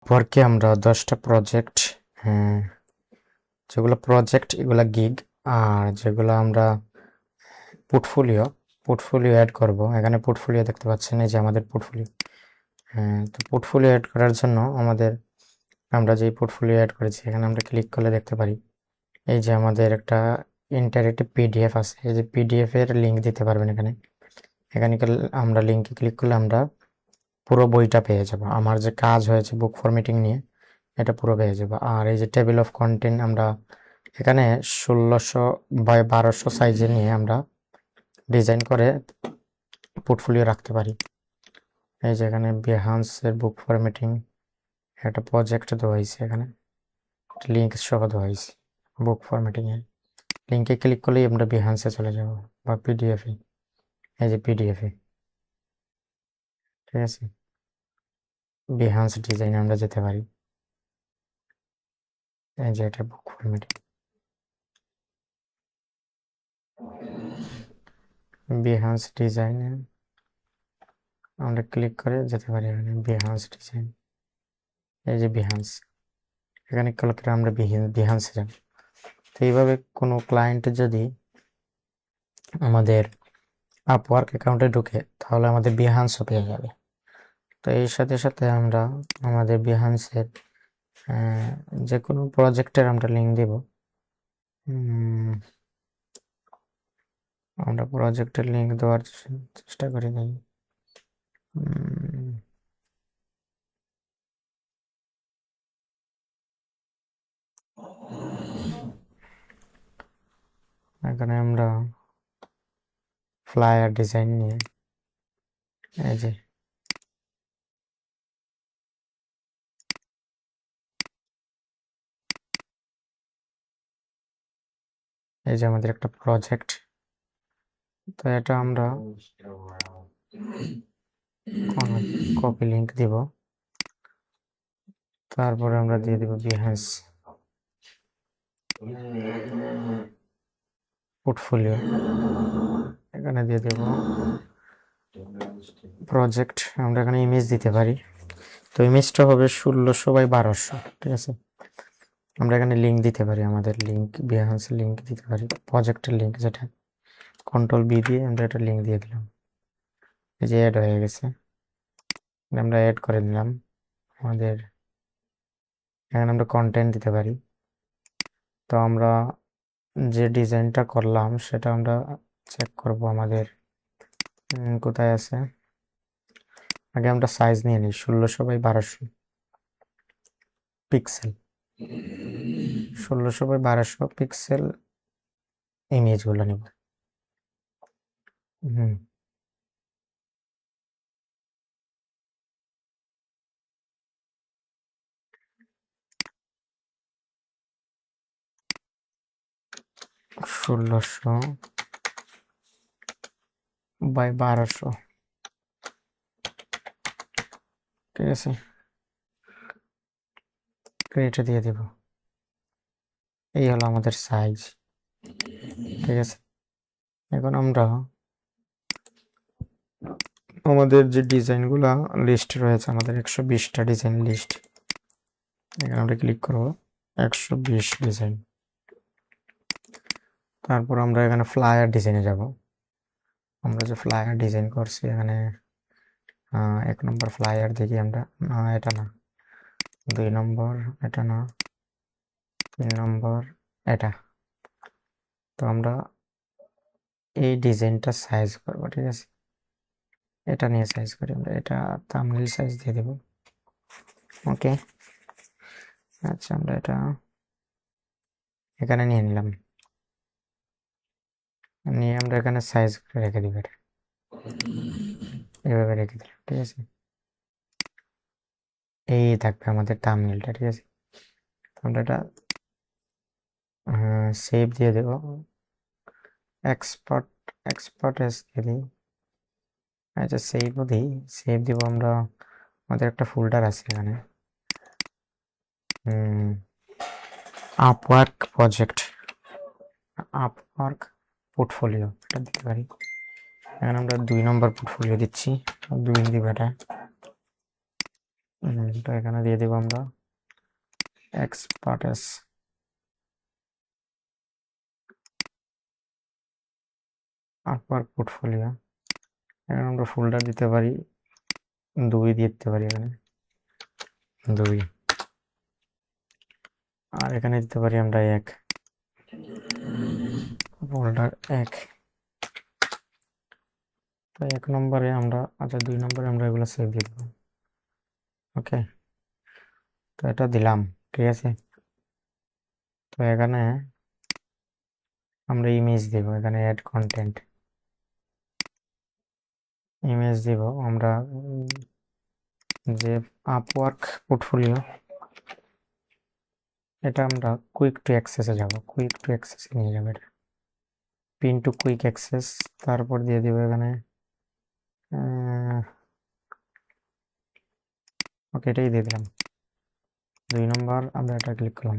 পরকে আমরা 10টা প্রজেক্ট, যেগুলো প্রজেক্ট এগুলা গিগ, আর যেগুলো আমরা পোর্টফোলিও অ্যাড করব। এখানে পোর্টফোলিও দেখতে পাচ্ছেন, এই যে আমাদের পোর্টফোলিও। তো পোর্টফোলিও অ্যাড করার জন্য আমরা যে পোর্টফোলিও অ্যাড করেছি এখানে আমরা ক্লিক করলে দেখতে পারি এই যে আমাদের একটা ইন্টারেক্টিভ পিডিএফ আছে। এই যে পিডিএফ এর লিঙ্ক দিতে পারবেন এখানে। আমরা লিঙ্কে ক্লিক করলে আমরা পুরো বইটা পেয়ে যাব। আমার যে কাজ হয়েছে বুক ফরম্যাটিং নিয়ে, এটা পুরো পেয়ে যাব। আর এই যে টেবিল অফ কন্টেন্ট আমরা এখানে 1600 বাই 1200 সাইজে নিয়ে আমরা ডিজাইন করে পোর্টফোলিও রাখতে পারি। এই যে এখানে বিহান্সের বুক ফরম্যাটিং একটা প্রজেক্ট দেওয়া হয়েছে, এখানে লিঙ্ক সহ দেওয়া হয়েছে বুক ফরম্যাটিং এর। লিঙ্কে ক্লিক করলেই আমরা বিহান্সে চলে যাব বা পিডিএফে। এই যে পিডিএফে, ঠিক আছে, বিহান্স ডিজাইনে আমরা যেতে পারি। এই যে এটা বুক ফরম্যাটিং, বিহান্স ডিজাইনে আমরা ক্লিক করে যেতে পারি। এখানে বিহান্স ডিজাইন, এই যে বিহান্স, এখানে ক্লিক করে আমরা বিহান্সে যাব। তো এইভাবে কোনো ক্লায়েন্ট যদি আমাদের আপওয়ার্ক অ্যাকাউন্টে ঢুকে তাহলে আমাদের বিহান্সও পেয়ে যাবে। তো এর সাথে সাথে আমরা আমাদের বিহান্সের যে কোনো প্রজেক্টের আমরা লিঙ্ক দেব। আমরা প্রজেক্টের লিঙ্ক দেওয়ার চেষ্টা করি নাই। এখানে আমরা ফ্লায়ার ডিজাইন নিয়ে এই যে আমাদের একটা প্রজেক্ট। তো এটা আমরা কপি লিঙ্ক দিব, তারপরে আমরা দিয়ে দিব বিহান্স পোর্টফোলিও, এখানে দিয়ে দেব প্রজেক্ট। আমরা এখানে ইমেজ দিতে পারি। তো ইমেজটা হবে 1600 বাই 1200, ঠিক আছে। আমরা এখানে লিঙ্ক দিতে পারি, আমাদের লিঙ্ক বিহান্স লিঙ্ক দিতে পারি, প্রজেক্টের লিঙ্ক, যেটা কন্ট্রোল বি দিয়ে আমরা এটা লিঙ্ক দিয়ে দিলাম। এই যে অ্যাড হয়ে গেছে, আমরা অ্যাড করে দিলাম আমাদের। এখানে আমরা কন্টেন্ট দিতে পারি। তো আমরা যে ডিজাইনটা করলাম সেটা আমরা চেক করব আমাদের কোথায় আছে। আগে আমরা সাইজ নিয়ে নিই 1600 বাই 1200 পিক্সেল, 1600 বাই 1200 পিক্সেল ইমেজগুলো নেব। 1600 বাই 1200, ঠিক আছে, এটা দিয়ে দেব। এই হলো আমাদের সাইজ, ঠিক আছে। এখন আমরা আমাদের যে ডিজাইনগুলো লিস্ট রয়েছে, আমাদের 120টা ডিজাইন লিস্ট, এখানে আমরা ক্লিক করব 120 ডিজাইন। তারপর আমরা এখানে ফ্লায়ার ডিজাইনে যাব। আমরা যে ফ্লায়ার ডিজাইন করছি এখানে 1 নম্বর ফ্লায়ার দেখি আমরা, না এটা না, 2 নম্বর এটা না, 3 নম্বর এটা। তো আমরা এই ডিজাইনটা সাইজ করব, ঠিক আছে, এটা নিয়ে সাইজ করি আমরা, এটা থাম্বনেল সাইজ দিয়ে দেব। ওকে, আচ্ছা, আমরা এটা এখানে নিয়ে নিলাম, নিয়ে আমরা এখানে সাইজ করে রেখে দিব, এটা এভাবে রেখে দিলাম, ঠিক আছে। এই থাকবে আমাদের থাম্বনেলটা, ঠিক আছে। আমরা এটা সেভ দিয়ে দেব, এক্সপোর্ট এস দিয়ে দিই। আচ্ছা, সেভও দিই, সেভ দিব আমরা। আমাদের একটা ফোল্ডার আছে এখানে, আপওয়ার্ক প্রজেক্ট, আপওয়ার্ক পোর্টফোলিও, এটা দিতে পারি। এখানে আমরা 2 নম্বর পোর্টফোলিও দিচ্ছি, 2 দিব এটা। তো এখানে দিয়ে দিব আমরা এক্সপার্টেস আপার পোর্টফোলিও। এখানে আমরা ফোল্ডার দিতে পারি 2 দিতে পারি এখানে 2, আর এখানে দিতে পারি আমরা 1, ফোল্ডার 1। তো 1 নম্বরে আমরা, আচ্ছা 2 নম্বরে আমরা এগুলো সেভ দিয়ে দেবো। ওকে, তো এটা দিলাম, ঠিক আছে। তো এখানে আমরা ইমেজ দেব, এখানে অ্যাড কন্টেন্ট ইমেজ দেব আমরা যে আপওয়ার্ক পোর্টফোলিও, এটা আমরা কুইক টু অ্যাক্সেসে যাব, কুইক টু অ্যাক্সেসে নিয়ে যাবে এটা, পিন টু কুইক অ্যাক্সেস। তারপর দিয়ে দেবো এখানে ওকে, এটাই দিয়ে দিলাম। 2 নম্বর আমরা এটা ক্লিক করলাম,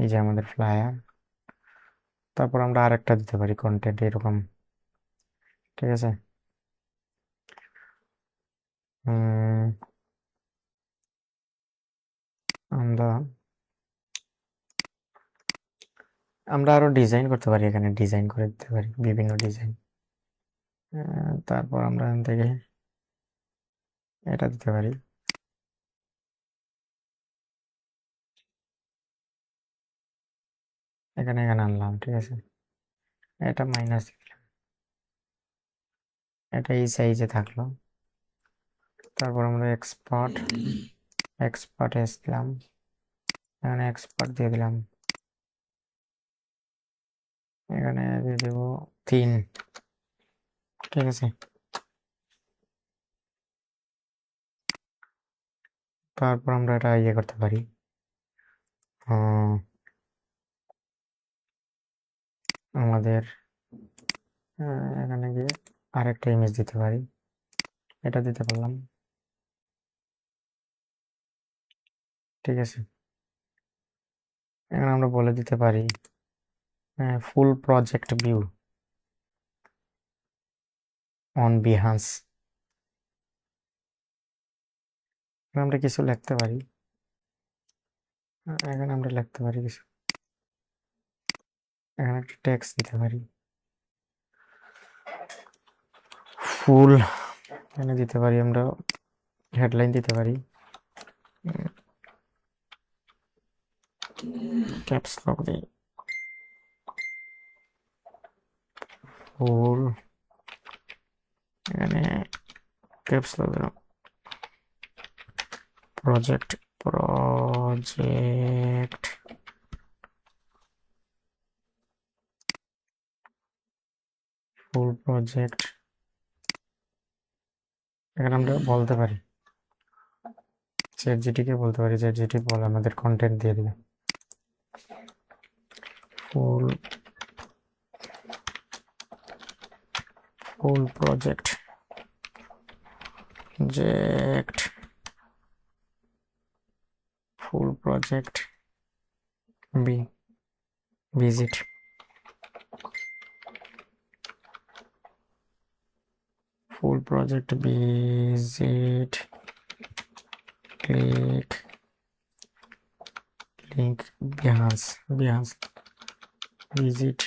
এই যে আমাদের ফ্লায়ার। তারপর আমরা আরেকটা দিতে পারি কন্টেন্ট এরকম, ঠিক আছে। আমরা আমরা আরো ডিজাইন করতে পারি, এখানে ডিজাইন করে দিতে পারি বিভিন্ন ডিজাইন। তারপর আমরা এখান থেকে এটা দিতে পারি, এখানে আনলাম, ঠিক আছে। এটা মাইনাস দিলাম, এটা এই সাইজে থাকলো। তারপর আমরা এক্সপার্ট দিলাম, এখানে এক্সপার্ট দিয়ে দিলাম, এখানে দিয়ে দেব 3, ঠিক আছে। তারপর আমরা এটা ইয়ে করতে পারি, আমাদের এখানে গিয়ে আরেকটা ইমেজ দিতে পারি, এটা দিতে পারলাম, ঠিক আছে। এখানে আমরা বলে দিতে পারি ফুল প্রজেক্ট ভিউ অন বিহান্স। আমরা কিছু লিখতে পারি, এখানে আমরা লিখতে পারি কিছু, এখানে একটা টেক্সট দিতে পারি, ফুল, এখানে দিতে পারি আমরা হেডলাইন দিতে পারি, ক্যাপস লক দিয়ে ফুল, এখানে ক্যাপস লক দিলাম, প্রজেক্ট ফুল প্রজেক্ট। এখানে আমরা বলতে পারি চ্যাটজিপিটিকে বলতে পারি, চ্যাটজিপিটি বলে আমাদের কন্টেন্ট দিয়ে দিবে, ফুল project full project visit full project visit click link Behance visit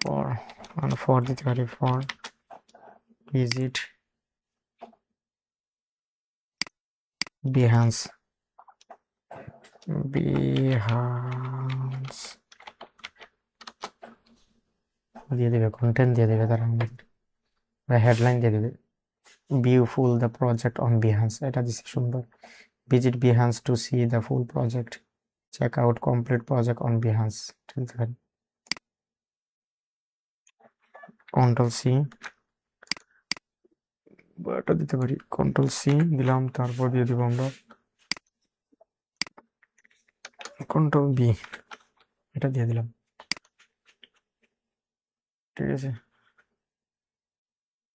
for দিতে পারি, for visit Behance দিয়ে দেবে, কন্টেন্ট দিয়ে দেবে তারা আমাদের, হেডলাইন দিয়ে দেবে view full the project on Behance, এটা দিচ্ছে সুন্দর, visit Behance to see the full project, check out complete project on Behance, ঠিক আছে। কন্ট্রোল সি এটা দিতে পারি, কন্ট্রোল সি দিলাম, তারপর দিয়ে দেবো আমরা কন্ট্রোল বি, এটা দিয়ে দিলাম, ঠিক আছে।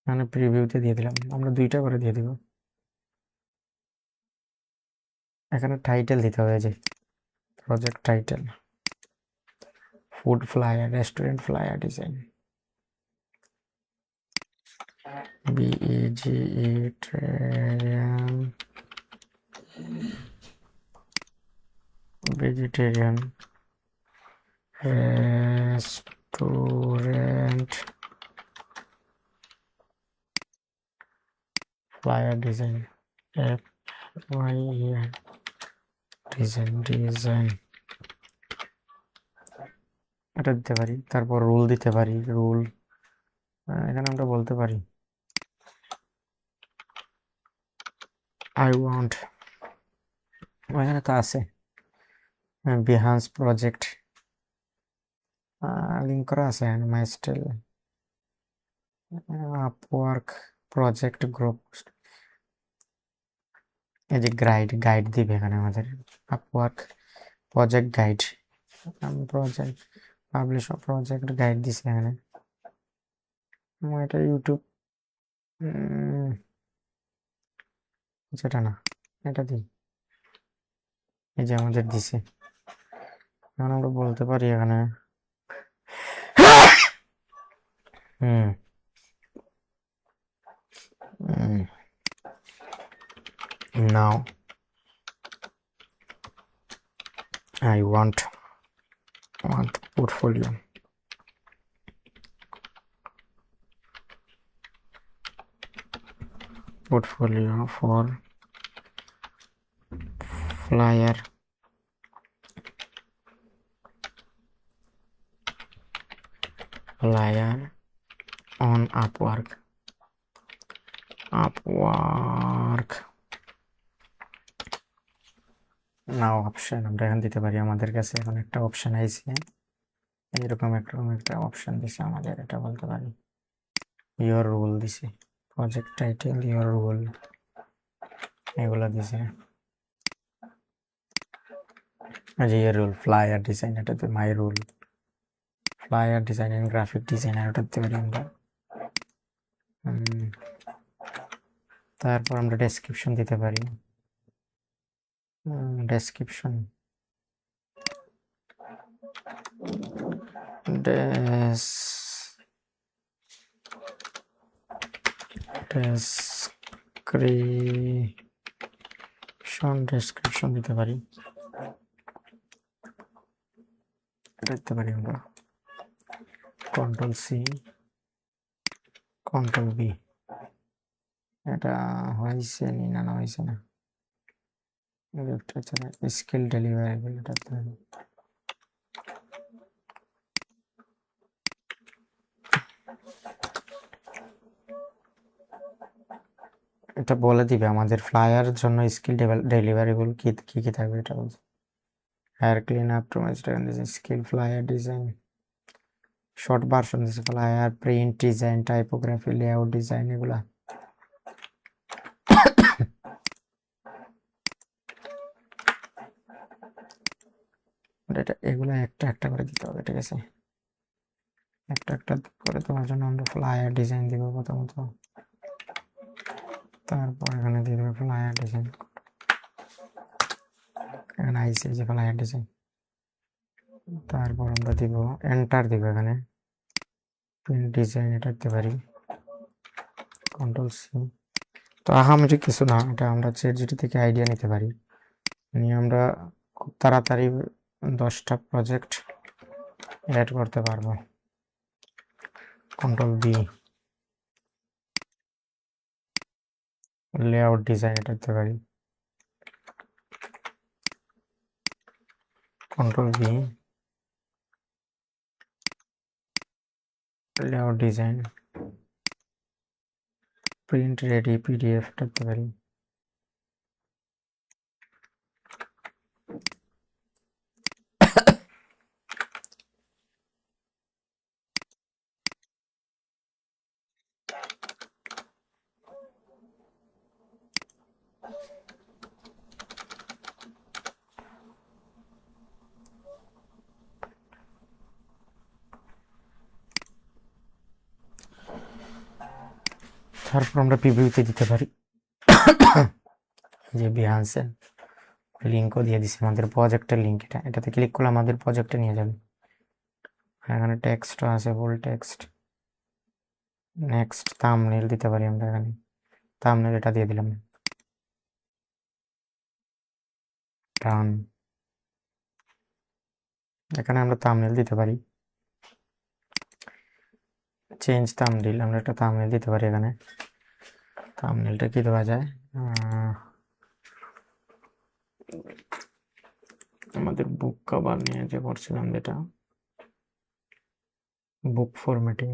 মানে প্রিভিউতে দিয়ে দিলাম, আমরা 2টা করে দিয়ে দিব। এখানে টাইটেল দিতে হবে, যে project title food flyer restaurant flyer design, vegetarian, restaurant, flyer design, FYEN, design এটা দিতে পারি। তারপর রুল দিতে পারি, রুল এখানে আমরা বলতে পারি আই ওয়ান্ট, এখানে তো আছে বিহান্স প্রজেক্ট লিঙ্ক করা আছে, my style, Upwork project group, এই যে গাইড দিবে এখানে আমাদের Upwork project guide, project publish project guide দিছে এখানে। এটা ইউটিউব যেটা না, এটা দিই, এই যে আমাদের দিছে। এখন আমরা বলতে পারি এখানে now I want portfolio, for flyer on Upwork now option আমরা এখানে দিতে পারি। আমাদের কাছে এখন একটা অপশন আইছে, এরকম একটা অপশন দিছে আমাদের, এটা বলতে পারি ইওর রোল দিছে, প্রজেক্ট টাইটেল, ইওর রোল, এগুলো দিছে। যে ইওর রোল ফ্লায়ার ডিজাইন, এটাতে my role flyer design and graphic designer, ওটা দিতে পারি আমরা। তারপর আমরা ডেসক্রিপশন দিতে পারি, ডেসক্রিপশন ডেসক্রিপশন দিতে পারি, এটা দিতে পারি আমরা। Ctrl+C, Ctrl+V, এটা হয়েছে না হয়েছে না, স্কিল ডেলিভারেবল, এটা এটা বলে দিবে আমাদের ফ্লায়ার জন্য স্কিল ডেলিভারেবল কি থাকবে, এটা বলছে। Hair clean up to my skill flyer design, short version দিচ্ছে, flyer print design, typography, layout design, এগুলা। এগুলো একটা করে দিতে হবে, ঠিক আছে? একটা করে তোমার জন্য আমরা ফ্লায়ার ডিজাইন দিব প্রথমত, তারপর এখানে দিয়ে দেবো ফ্লায়ার ডিজাইন, এখানে আইসি যে ফ্লায়ার ডিজাইন, তারপর আমরা দিব এন্টার দিব এখানে প্রিন্ট ডিজাইন, এটা দিতে পারি Ctrl+C। তো আহামরি কিছু না, এটা আমরা চ্যাটজিপিটি থেকে আইডিয়া নিতে পারি, নিয়ে আমরা খুব তাড়াতাড়ি 10টা প্রজেক্ট অ্যাড করতে পারবো। Ctrl+V, লেআউট ডিজাইন, এটা দিতে পারি Ctrl+V, layout design, print ready PDF, এটা দিতে পারি। তারপর আমরা প্রিভিউতে দিতে পারি, যে বিহান্সের লিঙ্কও দিয়ে দিছে, আমাদের প্রজেক্টের লিঙ্ক, এটাতে ক্লিক করলে আমাদের প্রজেক্টে নিয়ে যাবে। এখানে টেক্সটও আছে, ফুল টেক্সট, নেক্সট থাম্বনেল দিতে পারি আমরা এখানে, থাম্বনেল এটা দিয়ে দিলাম, ডান। এখানে আমরা থাম্বনেল দিতে পারি, চেঞ্জ থাম্বনেল, আমরা একটা থাম্বনেল দিতে পারি এখানে। থাম্বনেলটা কি দেওয়া যায়, আমাদের বুক কভার নিয়ে যে করছিলাম যেটা, বুক ফরম্যাটিং,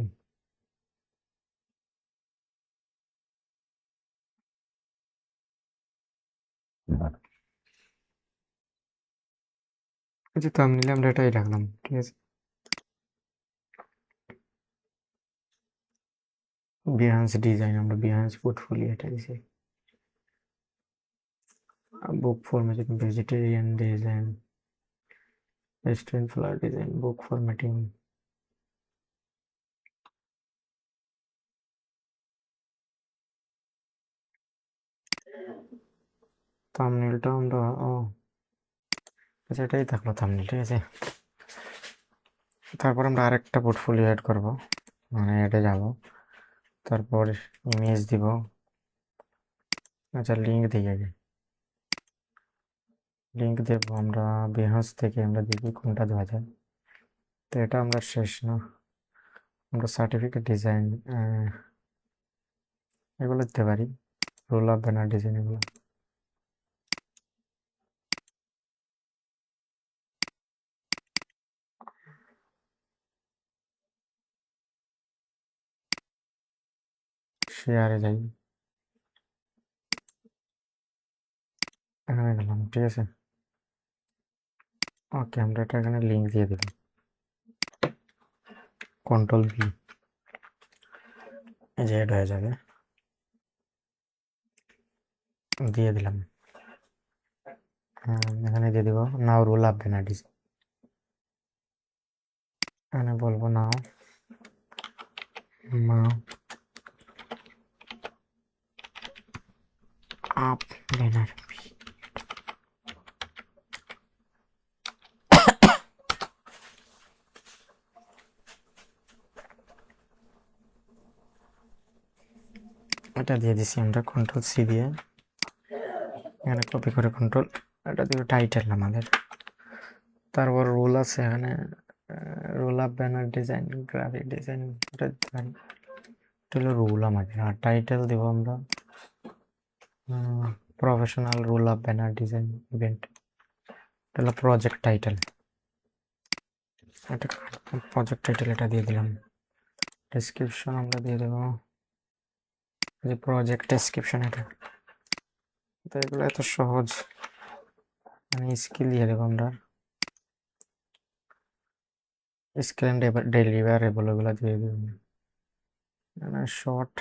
যে থাম্বনেলে আমরা এটাই রাখলাম, ঠিক আছে। বিহান্স ডিজাইন, আমরা বিহান্স পোর্টফোলিও এটা দিছি। Book formatting, vegetarian design, restaurant flower design, book formatting. থাম্বনেলটা আমরা আচ্ছা এটাই থাকলো থাম্বনেল, ঠিক আছে। তারপর আমরা আরেকটা পোর্টফোলিও অ্যাড করব, মানে এটা যাব, তারপর ইমেজ দিব। আচ্ছা লিঙ্ক দিই আগে, লিঙ্ক দেব আমরা বিহান্স থেকে, আমরা দেখি কোনটা দেওয়া যায়। তো এটা আমরা শেষ না, আমরা সার্টিফিকেট ডিজাইন এগুলো দিতে পারি, রোল অফ ব্যানার ডিজাইন এগুলো। শেয়ারে যাই, এখানে গেলাম, ঠিক আছে। ওকে, আমরা এটা এখানে লিঙ্ক দিয়ে দেব, কন্ট্রোল ভি, এই যে অ্যাড হয়ে যাবে, দিয়ে দিলাম। এখানে দিয়ে দিব নাও রোল অফ ব্যানার ডিজাইন, এখানে বলবো নাও আপ ব্যানার। এটা দিয়ে দিছি আমরা কন্ট্রোল সি দিয়ে, এখানে কপি করে কন্ট্রোল, এটা দিব টাইটেল আমাদের। তারপর রোল আছে এখানে, role up banner design, graphic design, এটা দিতে পারি। এটা হলো রোল আমাদের, আর টাইটেল দেব আমরা professional role up banner design event, এটা হলো প্রজেক্ট টাইটেল। এটা প্রজেক্ট টাইটেল, এটা দিয়ে দিলাম। ডেসক্রিপশন আমরা দিয়ে দেবো যে প্রজেক্ট ডেসক্রিপশন, এটা তো এগুলো এত সহজ, মানে স্কিল দিয়ে দেবো আমরা, স্কিল অ্যান্ড ডেলিভারেবল এগুলো দিয়ে দেবো, মানে শর্ট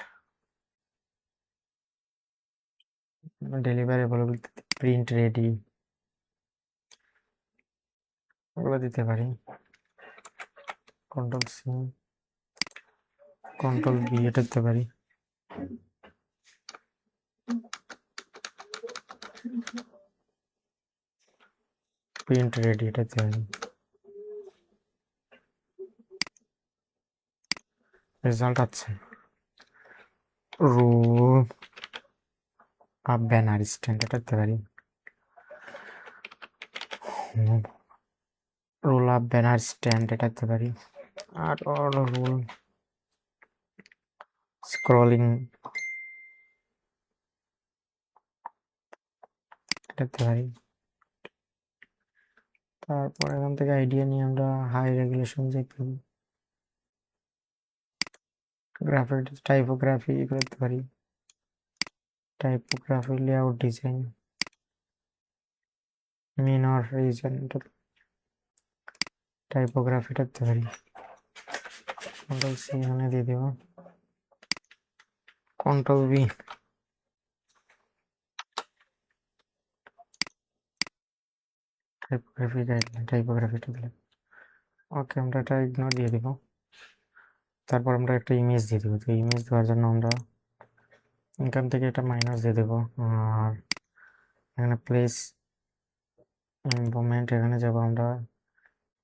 ডেলিভারেবল, প্রিন্ট রেডি ওগুলো দিতে পারি। কন্ট্রোল সি, কন্ট্রোল বি, এটা দিতে পারি। প্রিন্ট রেডি, এটা দিতে পারি। রেজাল্ট আছে, রোল আপ ব্যানার স্ট্যান্ড, এটা দিতে পারি। রোল আপ ব্যানার স্ট্যান্ড, এটা দিতে পারি। আর রোল স্ক্রলিং, এটা দিতে পারি। তারপর এখান থেকে আইডিয়া নিয়ে আমরা হাই রেগুলেশন যে গ্রাফিক টাইপোগ্রাফি এগুলো দিতে পারি। Typography, layout design, minor reason, টাইপোগ্রাফিটা দিতে পারি। কন্ট্রোল সি এখানে দিয়ে দেব, কন্ট্রোল বি, টাইপোগ্রাফি গাইডলাইন, টাইপোগ্রাফিটা দিলাম। ওকে, আমরা এটা ইগনোর দিয়ে দিব। তারপর আমরা একটা ইমেজ দিয়ে দেবো, তো ইমেজ দেওয়ার জন্য আমরা এখান থেকে এটা মাইনাস দিয়ে দেবো, আর এখানে প্লেস ইনভলভমেন্ট, এখানে যাব আমরা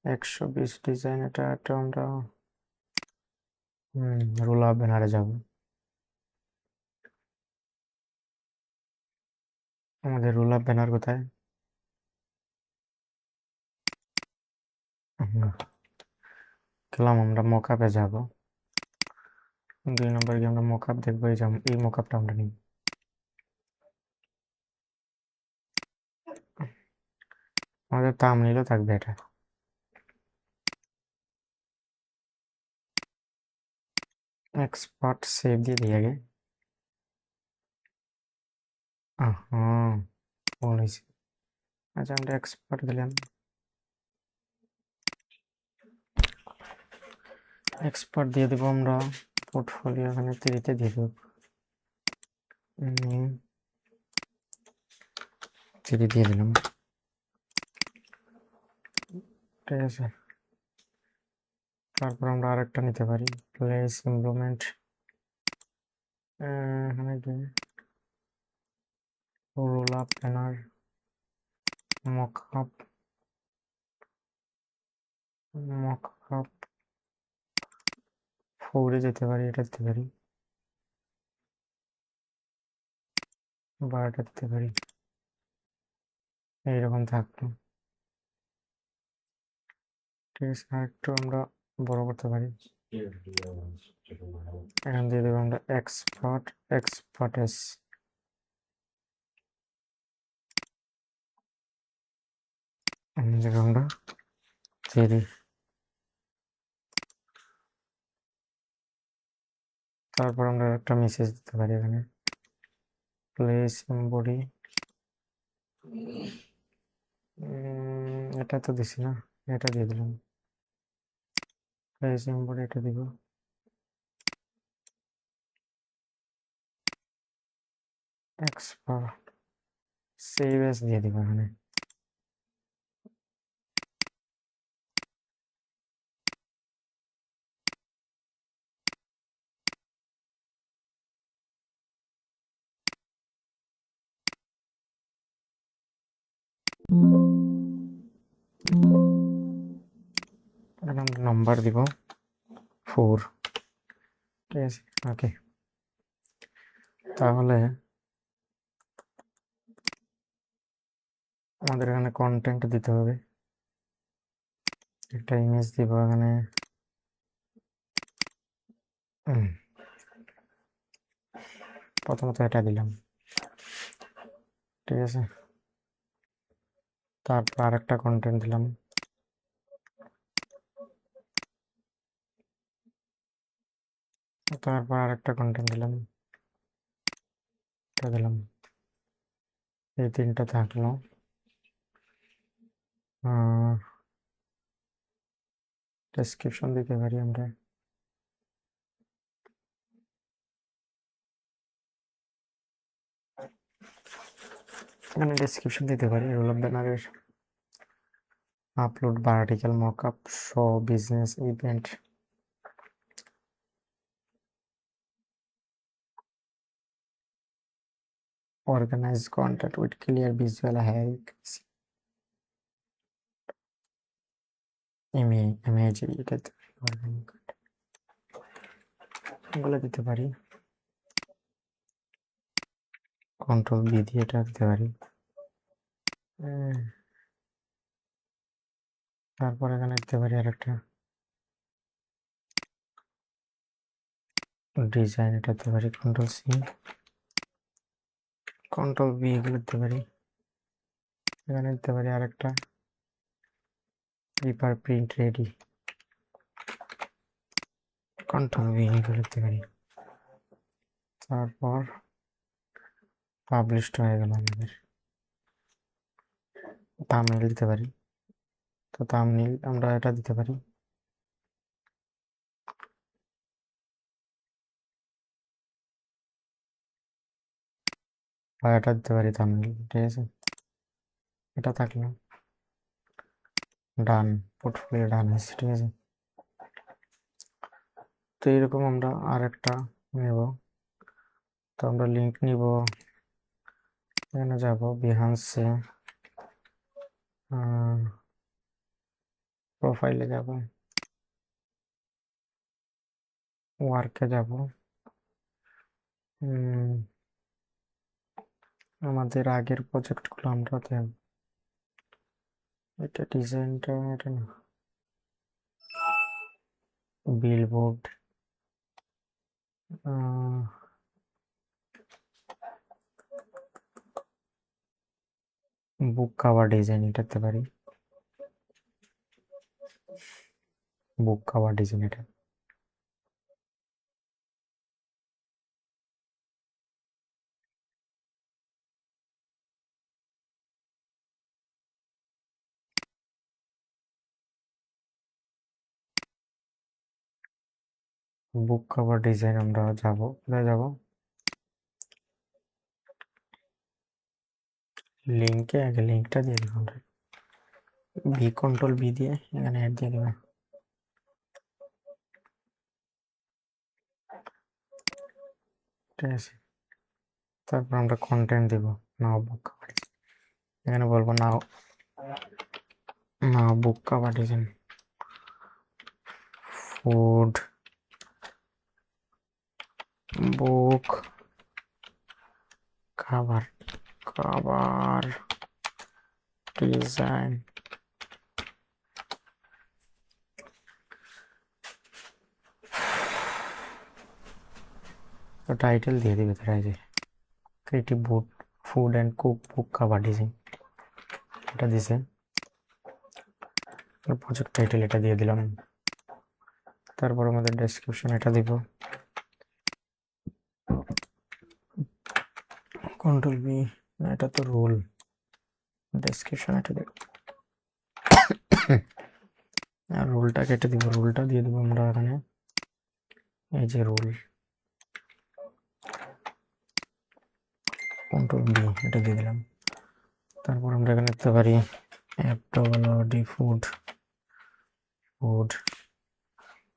120 ডিজাইন, এটা আমরা রোল আপ ব্যানারে যাব। আমাদের রোল আপ ব্যানার কোথায়? গেলাম, আমরা মকআপে যাব। 2 নম্বর গিয়ে আমরা মকআপ দেখবো। এই মকআপটা আমরা নিই। আমাদের থাম্বনেইলও থাকবে এটা। এক্সপার্ট সেভ দিয়ে দিই আগে। হ্যাঁ, ভুল হয়েছে। আচ্ছা, আমরা এক্সপার্ট দিলাম। এক্সপার্ট দিয়ে দেবো আমরা। পোর্টফোলিও এখানে 3-তে দিয়ে দেবো। 3 দিয়ে দিলাম। ঠিক আছে, তারপর আমরা আরেকটা নিতে পারি, প্লেস ইমপ্রুভমেন্ট। এখানে গিয়ে roll up banner, mockup, mockup 4-এ যেতে পারি, এটা দিতে পারি, বা এটা দিতে পারি। এইরকম থাকলো। ঠিক আছে, আরেকটু আমরা বড় করতে পারি। এখান দিয়ে দেবো আমরা এক্সপার্ট, এক্সপার্টেস। আমরা দিয়ে দিই। তারপর আমরা একটা মেসেজ দিতে পারি এখানে, প্লেস এমবডি। এটা তো দিছি না, এটা দিয়ে দিলাম। প্লেস এমবডি এটা দিব। এক্সপার্ট সেভ এস দিয়ে দিব এখানে। এখানে আমরা নাম্বার দিব 4। ঠিক আছে, ওকে। তাহলে আমাদের এখানে কন্টেন্ট দিতে হবে। একটা ইমেজ দিব এখানে। প্রথমত এটা দিলাম। ঠিক আছে, তারপর আরেকটা কন্টেন্ট দিলাম। তারপর আরেকটা কন্টেন্ট দিলাম, এটা দিলাম। এই 3টা থাকলো। ডেসক্রিপশন দিতে পারি আমরা। এখানে ডেসক্রিপশন দিতে পারি, রোল অফ ব্যানারের আপলোড বা article, mockup, show, business event, organize content with clear visual hierarchies, imagery, এটা এগুলো দিতে পারি। কন্ট্রোল বি দিয়ে এটা দিতে পারি। তারপর এখানে দিতে পারি আরেকটা ডিজাইন, এটা দিতে পারি কন্ট্রোল সি, কন্ট্রোল বি, এগুলো দিতে পারি। এখানে দিতে পারি আরেকটা paper print ready, control B, এগুলো দিতে পারি। তারপর পাবলিশড হয়ে গেল আমাদের। থাম্বনেইল দিতে পারি, তো থাম্বনেইল আমরা এটা দিতে পারি। বা এটা দিতে পারি থাম্বনেইল। ঠিক আছে, এটা থাকলো। ডান, পোর্টফোলিও ডান হয়েছে। ঠিক আছে, তো এরকম আমরা আরেকটা নেব। তো আমরা লিঙ্ক নিব, এখানে যাব বিহান্সে, প্রোফাইলে যাব, ওয়ার্কে যাব। আমাদের আগের প্রজেক্টগুলো আমরা এটা ডিজাইনটা এটা না, বিলবোর্ড, বুক কভার ডিজাইন এটাতে পারি, বুক কভার ডিজাইন এটা। বুক কভার ডিজাইন আমরা যাব, কোথায় যাব, লিঙ্কে আগে লিঙ্কটা দিয়ে দিব আমরা, বি কন্ট্রোল বি দিয়ে এখানে অ্যাড দিয়ে দেবো। ঠিক আছে, তারপর আমরা কন্টেন্ট দিব, নাও বুক কভার, এখানে বলবো now now book cover design, food book cover cover design. তো টাইটেল দিয়ে দিবে তারা, এই যে creative book food and cook book cover design এটা দিছে। প্রজেক্ট টাইটেল এটা দিয়ে দিলাম। তারপর আমাদের ডেসক্রিপশন এটা দিব, কন্ট্রোল বি, এটা তো রোল, ডেসক্রিপশন এটা দেব, আর রোলটা কেটে দিব, রোলটা দিয়ে দেবো আমরা এখানে, এই যে রোল, কন্ট্রোল বি এটা দিয়ে দিলাম। তারপর আমরা এখানে দিতে পারি FWD ফুড, ফুড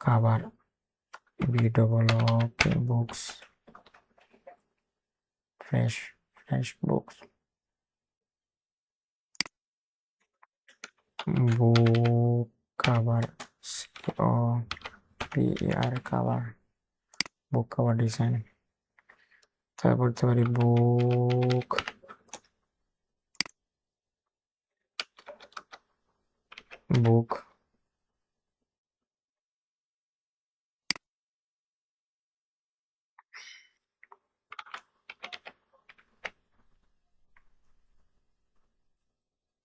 খাবার, BWK books, fresh fresh books, book খাবার, COPER খাবার, বুক খাবার ডিজাইন। তারপর দিতে পারি বুক বুক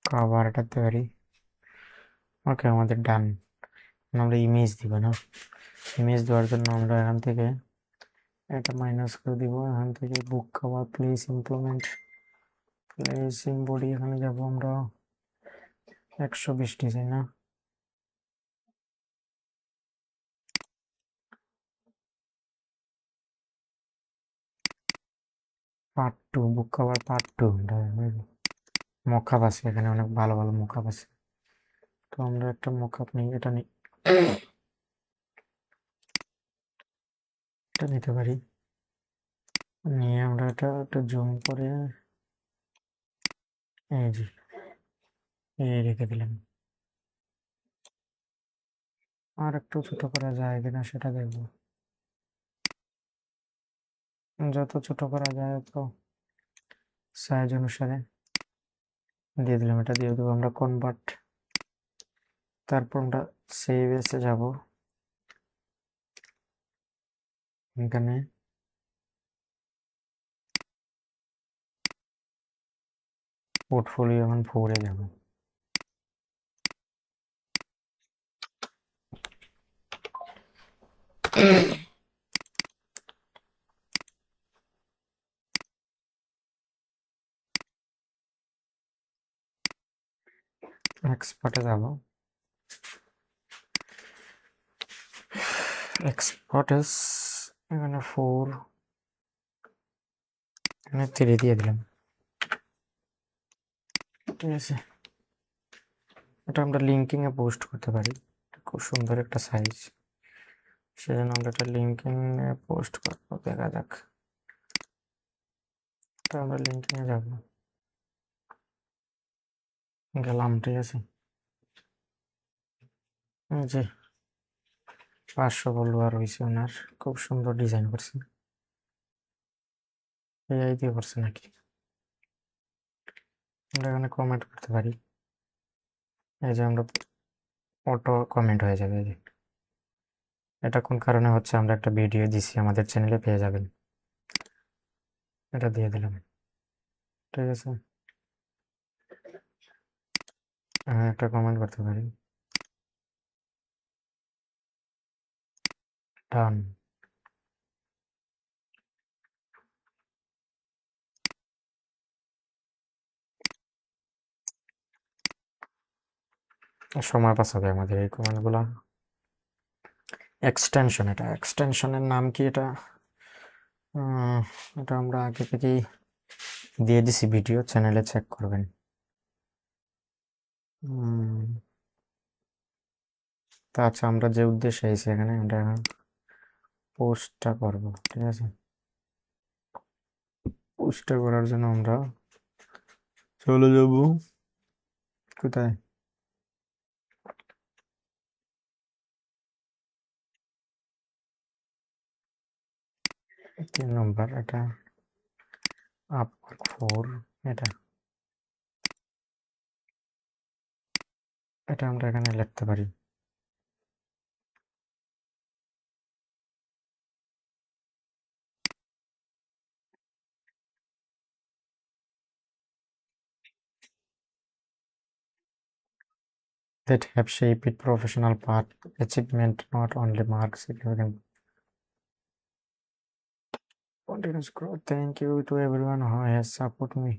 কভার এটা দিতে পারি। ওকে, আমাদের ডান। আমরা ইমেজ দিব না, ইমেজ দেওয়ার জন্য আমরা এখান থেকে এটা মাইনাস করে দিব, এখান থেকে বুক cover place implement placing body এখানে যাব আমরা 120 ডিজাইন না, পার্ট 2 বুক কভার পার্ট 2। মকআপ আছে এখানে, অনেক ভালো ভালো মকআপ আছে, তো আমরা একটা মকআপ নিই, এটা নিই, এটা নিতে পারি, নিয়ে আমরা এটা একটু জুম করে এই যে এই রেখে দিলাম। আর একটু ছোট করা যায় কিনা সেটা দেখবো, যত ছোট করা যায় তো সাইজ অনুসারে দিয়ে দিলাম। এটা দিয়ে দেবো আমরা কনভার্ট। তারপর আমরা সেভ এসে যাব, এখানে পোর্টফোলিও এখন 4 এ যাব, এক্সপার্টে যাব, এক্সপার্টেস এখানে 4, এখানে 3 দিয়ে দিলাম। ঠিক আছে, এটা আমরা লিঙ্কিং এ পোস্ট করতে পারি, খুব সুন্দর একটা সাইজ, সেজন্য আমরা এটা লিঙ্কিং এ পোস্ট করবো। দেখা যাক, এটা আমরা লিঙ্কিং এ যাব, গেলাম। ঠিক আছে, এই যে 500 ফলোয়ার হয়েছে ওনার, খুব সুন্দর ডিজাইন করছে। এআই দিয়ে করছে নাকি? আমরা এখানে কমেন্ট করতে পারি, এই যে আমরা অটো কমেন্ট হয়ে যাবে। এই যে এটা কোন কারণে হচ্ছে, আমরা একটা ভিডিও দিছি আমাদের চ্যানেলে, পেয়ে যাবেন। এটা দিয়ে দিলাম, ঠিক আছে। একটা কমেন্ট করতে পারি, ডান। সময় বাঁচাবে আমাদের এই কমেন্টগুলো। এক্সটেনশন, এটা এক্সটেনশনের নাম কি এটা? এটা আমরা আগে থেকেই দিয়ে দিছি, ভিডিও চ্যানেলে চেক করবেন। তা আচ্ছা, আমরা যে উদ্দেশ্যে এসেছি এখানে, আমরা এখন পোস্টটা করব, ঠিক আছে। পোস্টটা করার জন্য আমরা চলে যাব কোথায়, 3 নম্বর, এটা আপওয়ার্ক 4, এটা এটা আমরা এখানে লিখতে পারি। That have shaped professional path, achievement, not only marks, securing continuous growth. Thank you to everyone who has supported me.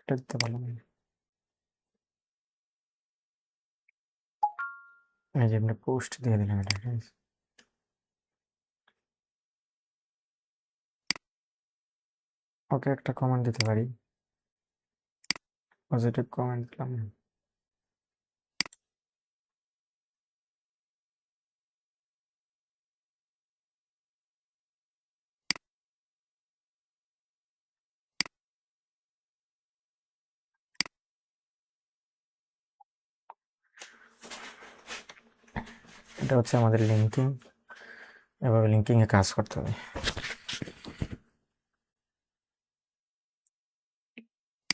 এটা দিতে পারলাম না। এই যে আমরা পোস্ট দিয়ে দিলাম এটা, ঠিক আছে। ওকে, একটা কমেন্ট দিতে পারি, পজিটিভ কমেন্ট দিলাম। এটা হচ্ছে আমাদের লিঙ্কিং, এভাবে লিঙ্কিং এ কাজ করতে হবে।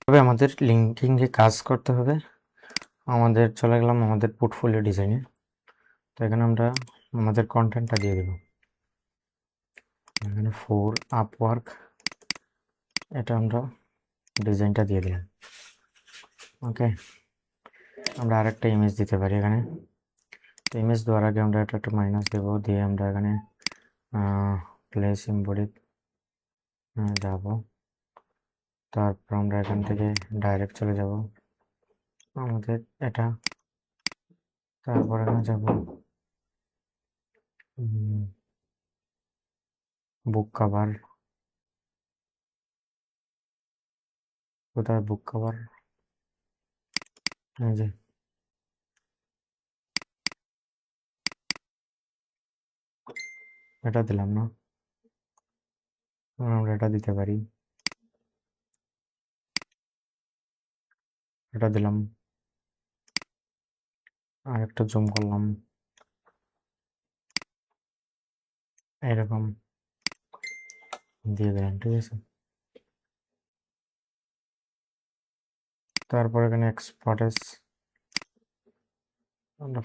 তবে আমাদের লিঙ্কিং এ কাজ করতে হবে। আমাদের চলে গেলাম আমাদের পোর্টফোলিও ডিজাইনে। তো এখানে আমরা আমাদের কন্টেন্টটা দিয়ে দেব, এখানে 4 আপওয়ার্ক, এটা আমরা ডিজাইনটা দিয়ে দিলাম। ওকে, আমরা আরেকটা ইমেজ দিতে পারি এখানে। ইমেজ দেওয়ার আগে আমরা এটা একটা মাইনাস দেব, দিয়ে আমরা এখানে প্লেস সিম্বলিক যাব। তারপর আমরা এখান থেকে ডাইরেক্ট চলে যাব আমাদের এটা, তারপর এখানে যাব বুক কভার, কোথায় বুক কভার, এই যে এটা দিলাম না, আমরা এটা দিতে পারি, এটা দিলাম, আর একটা জুম করলাম, এরকম দিয়ে দিলাম, ঠিক আছে। তারপর এখানে এক্সপোর্টেস আমরা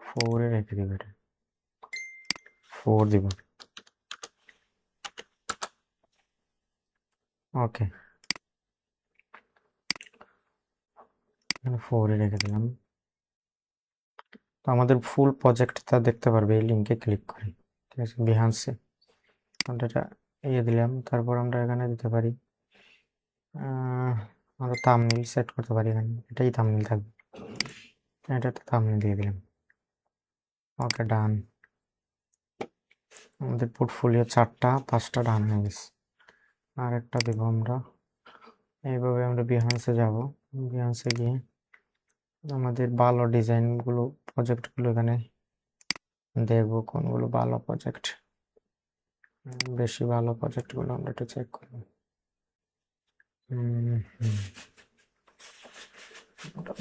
4 এ রেখে দিব, এটা 4 দিব, ওকে, এখানে 4 এ রেখে দিলাম। তো আমাদের ফুল প্রজেক্টটা দেখতে পারবে এই লিঙ্কে ক্লিক করে, ঠিক আছে, বিহান্সে। আমরা এটা দিলাম, তারপর আমরা এখানে দিতে পারি, আমরা থাম্বনেল সেট করতে পারি, এখানে এটাই থাম্বনেল থাকবে, এটা একটা থাম্বনেল দিয়ে দিলাম, ওকে, ডান। আমাদের পোর্টফোলিও 5টা ডান হয়ে গেছে। আর একটা দেবো আমরা, এইভাবে আমরা বিহান্সে যাব, বিহান্সে গিয়ে আমাদের ভালো ডিজাইনগুলো, প্রজেক্টগুলো এখানে দেখবো কোনগুলো ভালো প্রজেক্ট, বেশি ভালো প্রজেক্টগুলো আমরা একটু চেক করবো।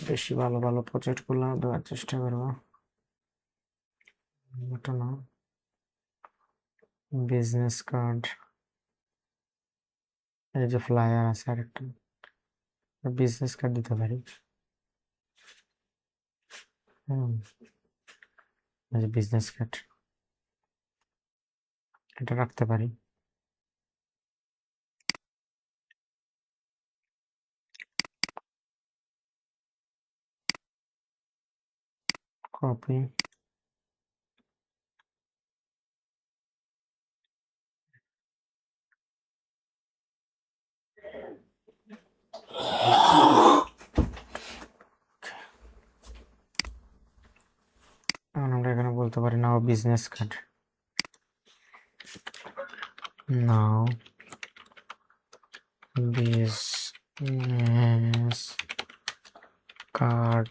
বেশি ভালো ভালো প্রজেক্টগুলো দেওয়ার চেষ্টা করবো। ওটা না, বিজনেস কার্ড, এই যে ফ্লায়ার আছে আরেকটা, বিজনেস কার্ড দিতে পারি। এই যে বিজনেস কার্ড, এটা রাখতে পারি। কপি, আমরা এখানে বলতে পারি নাও বিজনেস কার্ড, নাও বিজনেস কার্ড।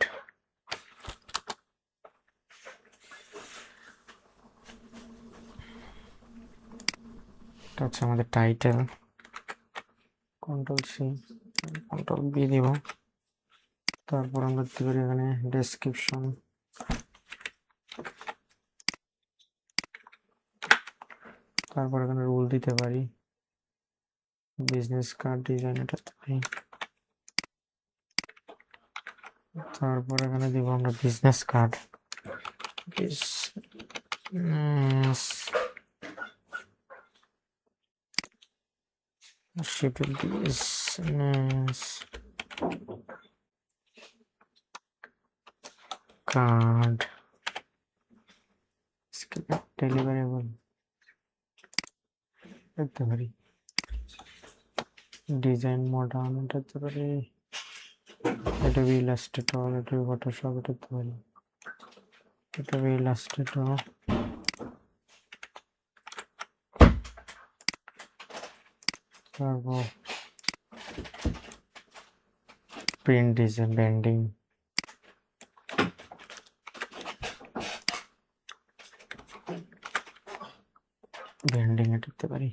এটা হচ্ছে আমাদের টাইটেল, কন্ট্রোল-C, কন্ট্রোল-V দিব। তারপর আমরা দিতে পারি এখানে ডেসক্রিপশন, তারপর এখানে রুল দিতে পারি, বিজনেস কার্ড ডিজাইন এটা দিতে পারি। তারপর এখানে দিব আমরা business card, business business card deliverable দিতে পারি, ডিজাইন মডার্ন এটা দিতে পারি, এটা ইলাস্ট্রেটর, এটা ফটোশপ এটা দিতে পারি, এটা ইলাস্ট্রেটর। তারপর প্রিন্ট ডিজাইন, ব্যান্ডিং, ব্যান্ডিং এটা দিতে পারি।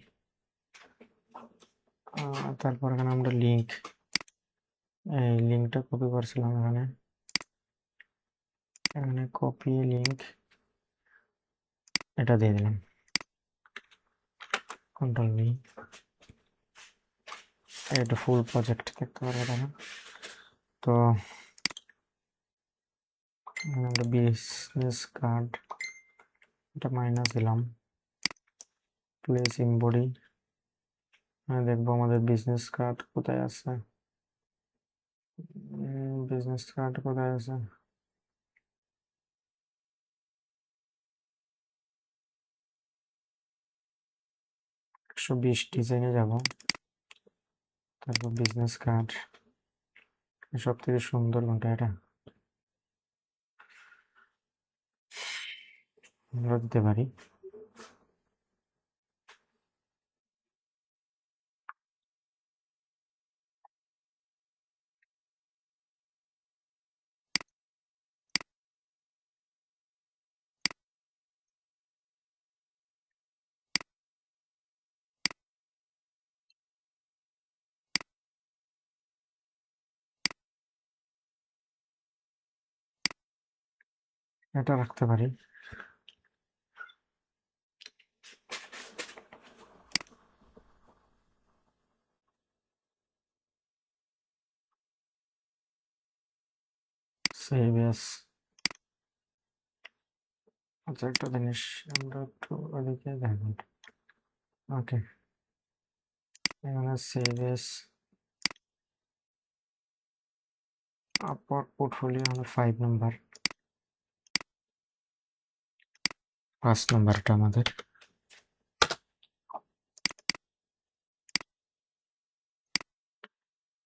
তারপর এখানে আমরা লিঙ্ক, এই লিঙ্কটা কপি করছিলাম এখানে, এখানে কপি লিঙ্ক এটা দিয়ে দিলাম, কন্ট্রোল-V। এটা ফুল প্রজেক্ট দেখতে পারবো তারা। তো আমরা বিজনেস কার্ড এটা মাইনাস দিলাম, প্লেস ইমবডি, দেখবো আমাদের বিজনেস কার্ড কোথায় আছে, বিজনেস কার্ড কোথায় আছে, একশো 20 ডিজাইনে যাব, তারপর বিজনেস কার্ড, সব থেকে সুন্দর কোনটা এটা আমরা দিতে পারি। এটা রাখতে পারি। Save S. আচ্ছা একটা জিনিস আমরা একটু ওদিকে দেখুন, ওকে এখানে সেভ এস, আপওয়ার্ড পোর্টফোলিও হলো 5 নাম্বার, 5 নাম্বারটা আমাদের।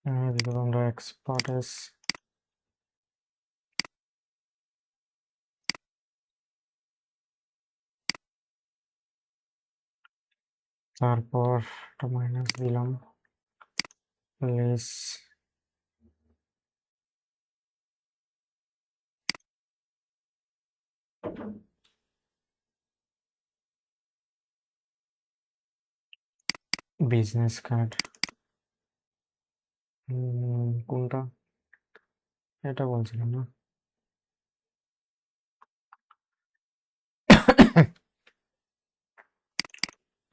এদিকে আমরা এক্সপোর্ট এস, তারপর এটা মাইনাস দিলাম, প্লেস বিজনেস কার্ড, কোনটা এটা বলছিলাম না,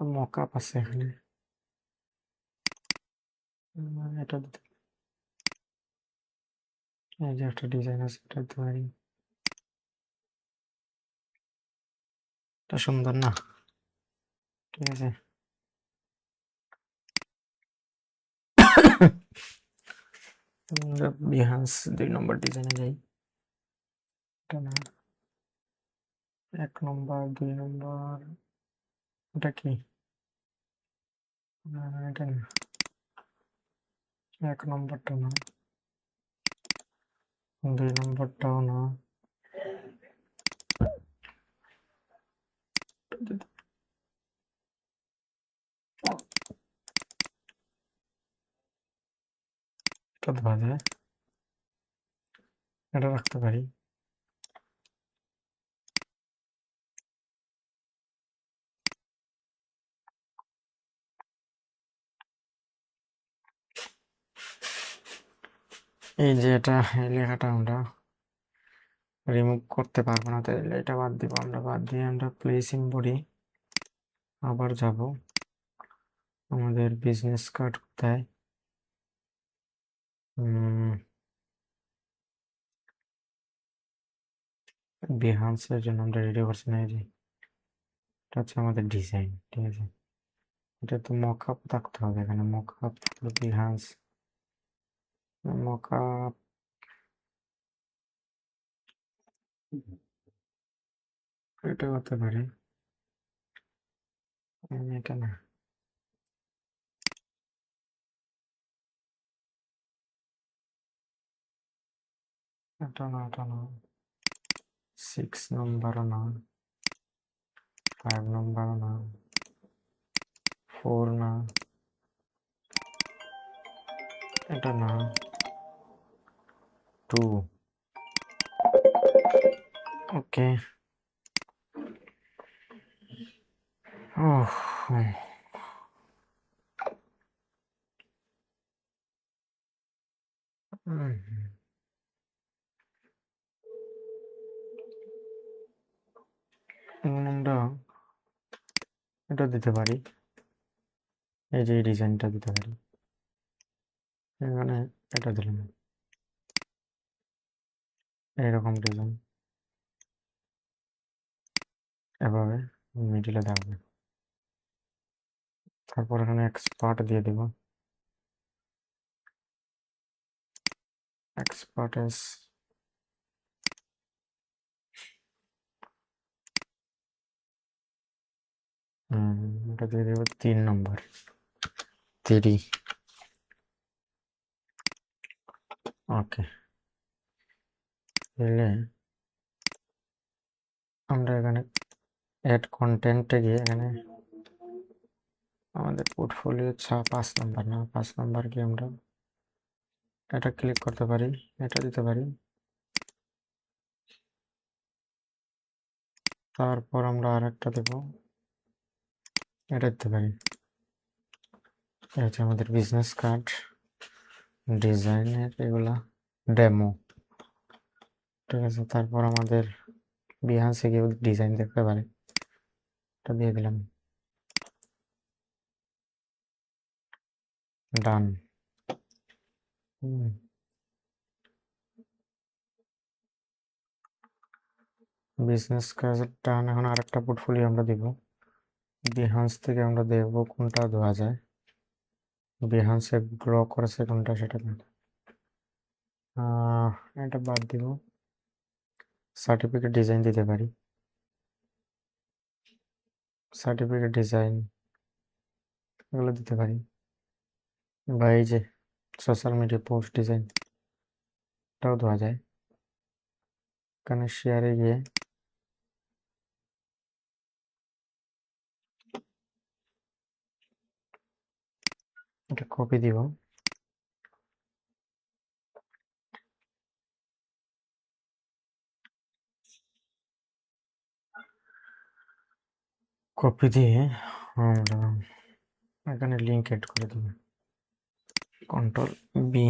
মকআপ আছে এখানে, এটা দিতে, এই যে একটা ডিজাইন আছে, এটা দিতে পারি। এটা সুন্দর না? ঠিক আছে। আমরা বিহান্স 2 নম্বর ডিজাইনে যাই। এটা না, 1 নম্বর 2 নম্বর, এটা কি? না, এটা না, 1 নম্বরটা না, 2 নম্বরটাও না, এটা ধোয়া যায়, এটা রাখতে পারি। এই যে এটা, এই লেখাটা আমরা রিমুভ করতে পারবো না, তাহলে এটা বাদ দিব। আমরা বাদ দিয়ে আমরা প্লেস ইন বডি আবার যাব। আমাদের বিজনেস কার্ড কোথায়? বিহান্সের জন্য আমরা রেডি করছি না, এই যে এটা হচ্ছে আমাদের ডিজাইন। ঠিক আছে, এটা তো মকআপ থাকতে হবে এখানে, মকআপ বিহান্স, মকআপ, এটা করতে পারি। এটা না, এটা না, এটা না, 6 নম্বরও না, 5 নম্বরও না, 4 না, এটা না, 2। ওকে। ওহ, আমরা এটা দিতে পারি, এই যে এই ডিজাইনটা দিতে পারি এখানে, এটা দিলাম, এইরকম ডিজাইন এভাবে মিডিলে থাকবে। তারপর এখানে এক্সপার্ট দিয়ে দিব, এক্সপার্ট এস, এটা দিয়ে দেবো 3 নম্বর, 3। ওকে, তাহলে আমরা এখানে অ্যাড কন্টেন্টে গিয়ে এখানে আমাদের পোর্টফোলিও 5 নম্বর না, 5 নম্বর কি আমরা এটা ক্লিক করতে পারি, এটা দিতে পারি। তারপর আমরা আর একটা দেবো, এটা দিতে পারি। এটা হচ্ছে আমাদের বিজনেস কার্ড, ডিজাইনের এগুলা ডেমো। ঠিক আছে, তারপর আমাদের বিহান্সে গিয়ে ডিজাইন দেখতে পারি, এটা দিয়ে দিলাম, ডান। বিজনেস কার্ডের ডান। এখন আরেকটা পোর্টফোলিও আমরা দিব, বিহান্স থেকে আমরা দেখবো কোনটা দেওয়া যায়, বিহান্সে গ্রো করেছে কোনটা সেটা দেখব। এটা বাদ দিব, সার্টিফিকেট ডিজাইন দিতে পারি, সার্টিফিকেট ডিজাইন এগুলো দিতে পারি, বা এই যে সোশ্যাল মিডিয়া পোস্ট ডিজাইন, এটাও দেওয়া যায়। এখানে শেয়ারে গিয়ে এটা কপি দিব, কপি দিয়ে আমরা এখানে লিঙ্ক এড করে দেব, কন্ট্রোল বি।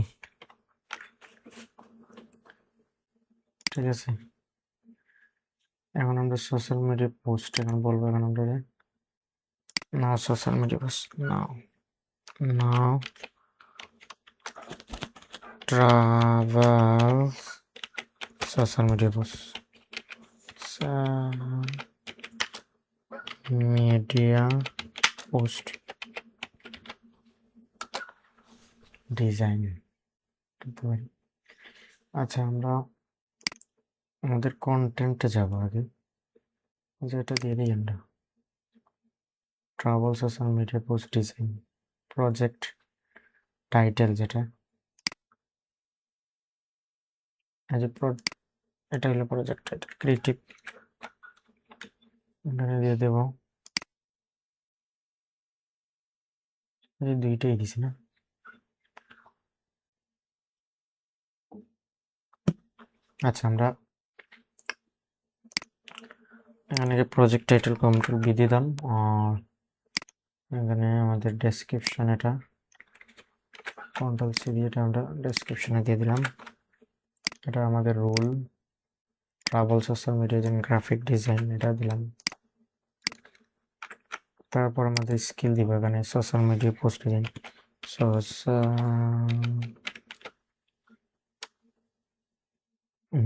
ঠিক আছে, এখন আমরা সোশ্যাল মিডিয়া পোস্ট এখন বলবো, এখন আমরা Now social media post. Now travel social media post. Media post design. আচ্ছা, আমরা আমাদের কন্টেন্টে যাব আগে, যেটা দিয়ে দিই আমরা travel social media post design project title, যেটা এটা হলো প্রজেক্ট টাইটেল ক্রিয়েটিভ, এখানে দিয়ে দেব এই দুইটাই দিছি না। আচ্ছা, আমরা এখানে প্রজেক্ট টাইটেল কন্ট্রোল বি দিলাম, আর এখানে আমাদের ডেসক্রিপশন, এটা কন্ট্রোল সি দিয়ে এটা আমরা ডেসক্রিপশনে দিয়ে দিলাম। এটা আমাদের role travel social media graphic design, এটা দিলাম। তারপর আমাদের স্কিল দিব এখানে social media post design, social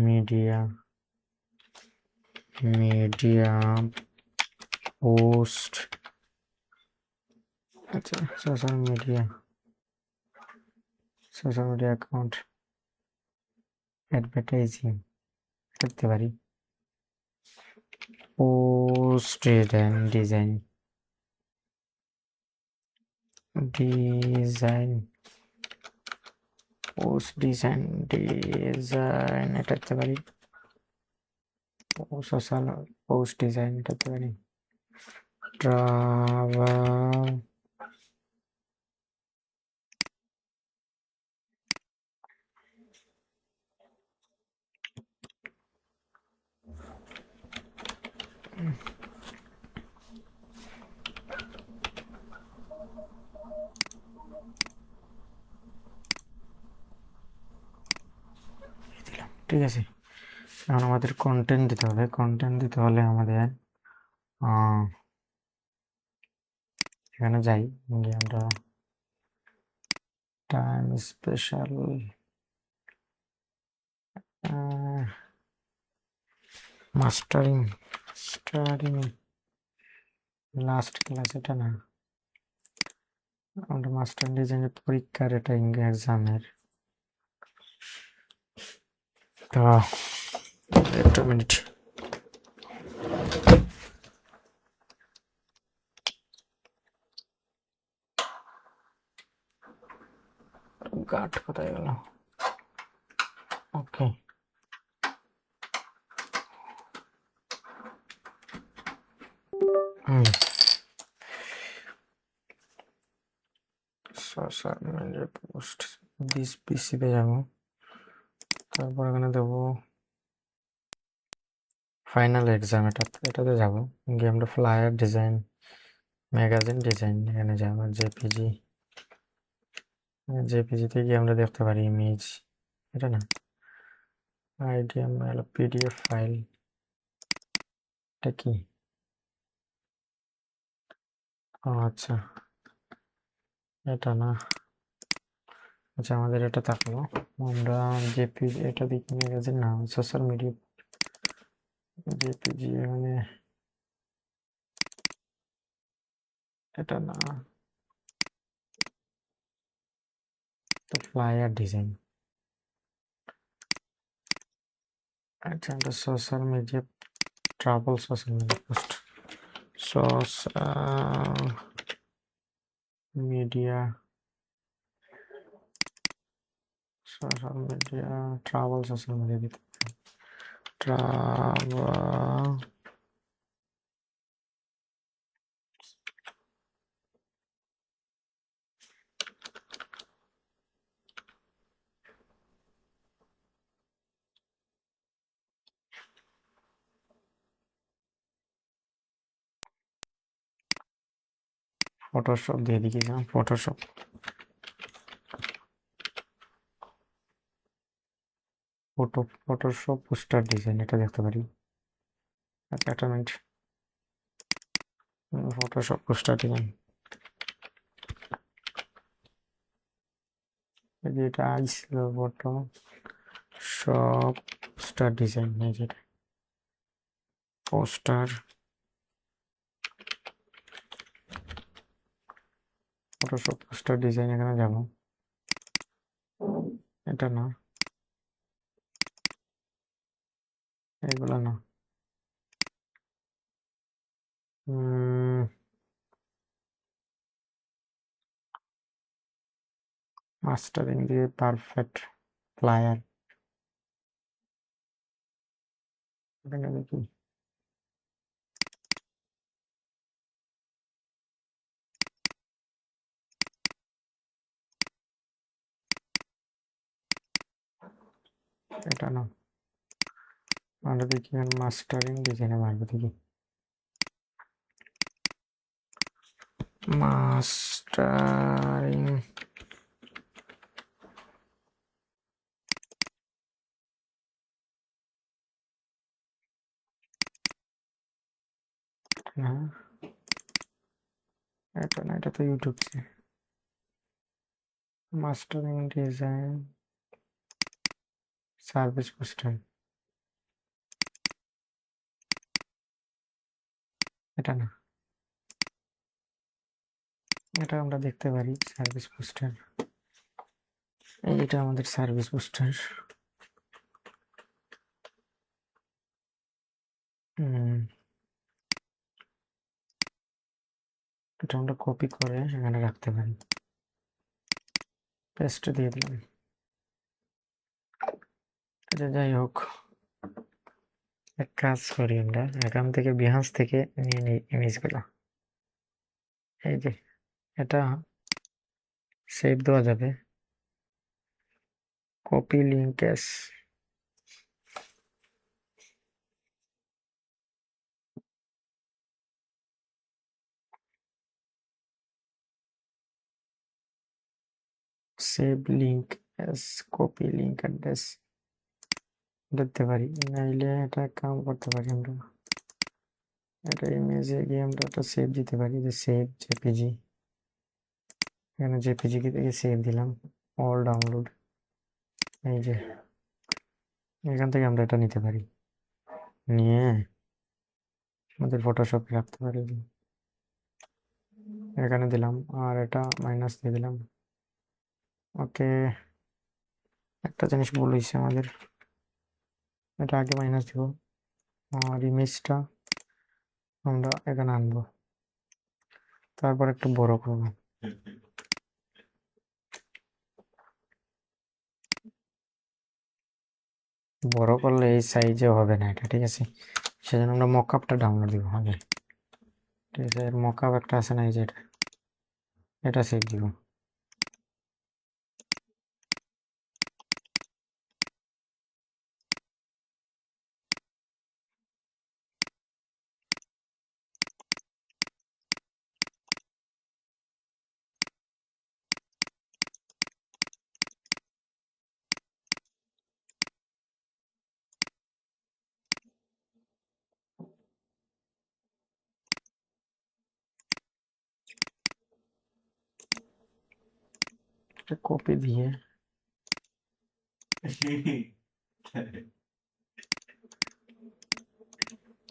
media post, আচ্ছা সোশ্যাল মিডিয়া অ্যাকাউন্ট অ্যাডভার্টাইজিং করতে পারি। পোস্ট ডিজাইন পোস্ট ডিজাইন এটা করতে পারি। সোশ্যাল পোস্ট ডিজাইন করতে পারি। ট্রাভেল ঠিক আছে। এখন আমাদের কন্টেন্ট দিতে হবে। কন্টেন্ট দিতে হলে আমাদের এখানে যাই, গিয়ে আমরা time special mastering last class, এটা না, আমরা মাস্টার ডিজাইনের পরীক্ষার, এটা এক্সামের। তো একটা মিনিট, গাট কোথায় গেল? ওকে, সোশ্যাল মিডিয়া পোস্ট দিস পিসিতে যাবো, তারপর এখানে দেবো ফাইনাল এক্সাম, এটাতে যাবো, গিয়ে আমরা ফ্লায়ার ডিজাইন ম্যাগাজিন ডিজাইন এখানে যাবো। জেপিজিতে গিয়ে আমরা দেখতে পারি ইমেজ, এটা না, আইডিএমএল পিডিএফ ফাইল, এটা কি? আচ্ছা, এটা না, আচ্ছা আমাদের এটা থাকলো। আমরা জেপিজি, এটা দেখি ম্যাগাজিন না, সোশ্যাল মিডিয়া জেপিজি, মানে এটা না, তো ফ্লায়ার ডিজাইন। আচ্ছা, আমরা social media travel social media post media travel social media দিতে ট্রাভেল ফটোশপ দিয়ে দিকে না, ফটোশপ পোস্টার ডিজাইন, এটা দেখতে পারি। আচ্ছা একটা মিনিট, ফটোশপ পোস্টার ডিজাইন, যেটা আজ ছিল ফটোশপ পোস্টার ডিজাইন, এই যেটা পোস্টার ফটোশপ পোস্টার ডিজাইন, এখানে যাব, এটা না, এগুলো না, মাস্টারিং দিয়ে পারফেক্ট ফ্লায়ার, এখানে দেখি এটা না, আমরা দেখি মাস্টারিং ডিজাইনে মারবো, দেখি মাস্টারিং, না এটা না, এটা তো ইউটিউব से মাস্টারিং ডিজাইন সার্ভিস পোস্টার, এটা না, এটা আমরা দেখতে পারি সার্ভিস পোস্টার, এটা আমাদের সার্ভিস পোস্টার। এটা আমরা কপি করে এখানে রাখতে পারি, পেস্ট দিয়ে দিলাম। এটা যাই হোক, এক কাজ করি, আমরা এখান থেকে বিহান্স থেকে নিয়ে নিই ইমেজগুলো, এই যে এটা সেভ দেওয়া যাবে, copy link S, save link S, copy link address দিতে পারি, নাইলে এটা কাম করতে পারি আমরা, এটা ইমেজে গিয়ে আমরা একটা সেভ দিতে পারি, যে সেভ জেপিজি, এখানে জেপিজি থেকে সেভ দিলাম, অল ডাউনলোড, এই যে এখান থেকে আমরা এটা নিতে পারি, নিয়ে আমাদের ফটোশপে রাখতে পারি, এখানে দিলাম, আর এটা মাইনাস দিয়ে দিলাম। ওকে, একটা জিনিস ভুল হয়েছে আমাদের, এটা আগে মাইনাস দিব, আর ইমেজটা আমরা এখানে আনবো, তারপর একটু বড় করবো, বড় করলে এই সাইজে হবে না এটা, ঠিক আছে, সেজন্য আমরা মকআপটা ডাউনলোড দিব আগে, ঠিক আছে, এর মকআপ একটা আছে না, এই যে এটা সেভ দিব, এটা কপি দিয়ে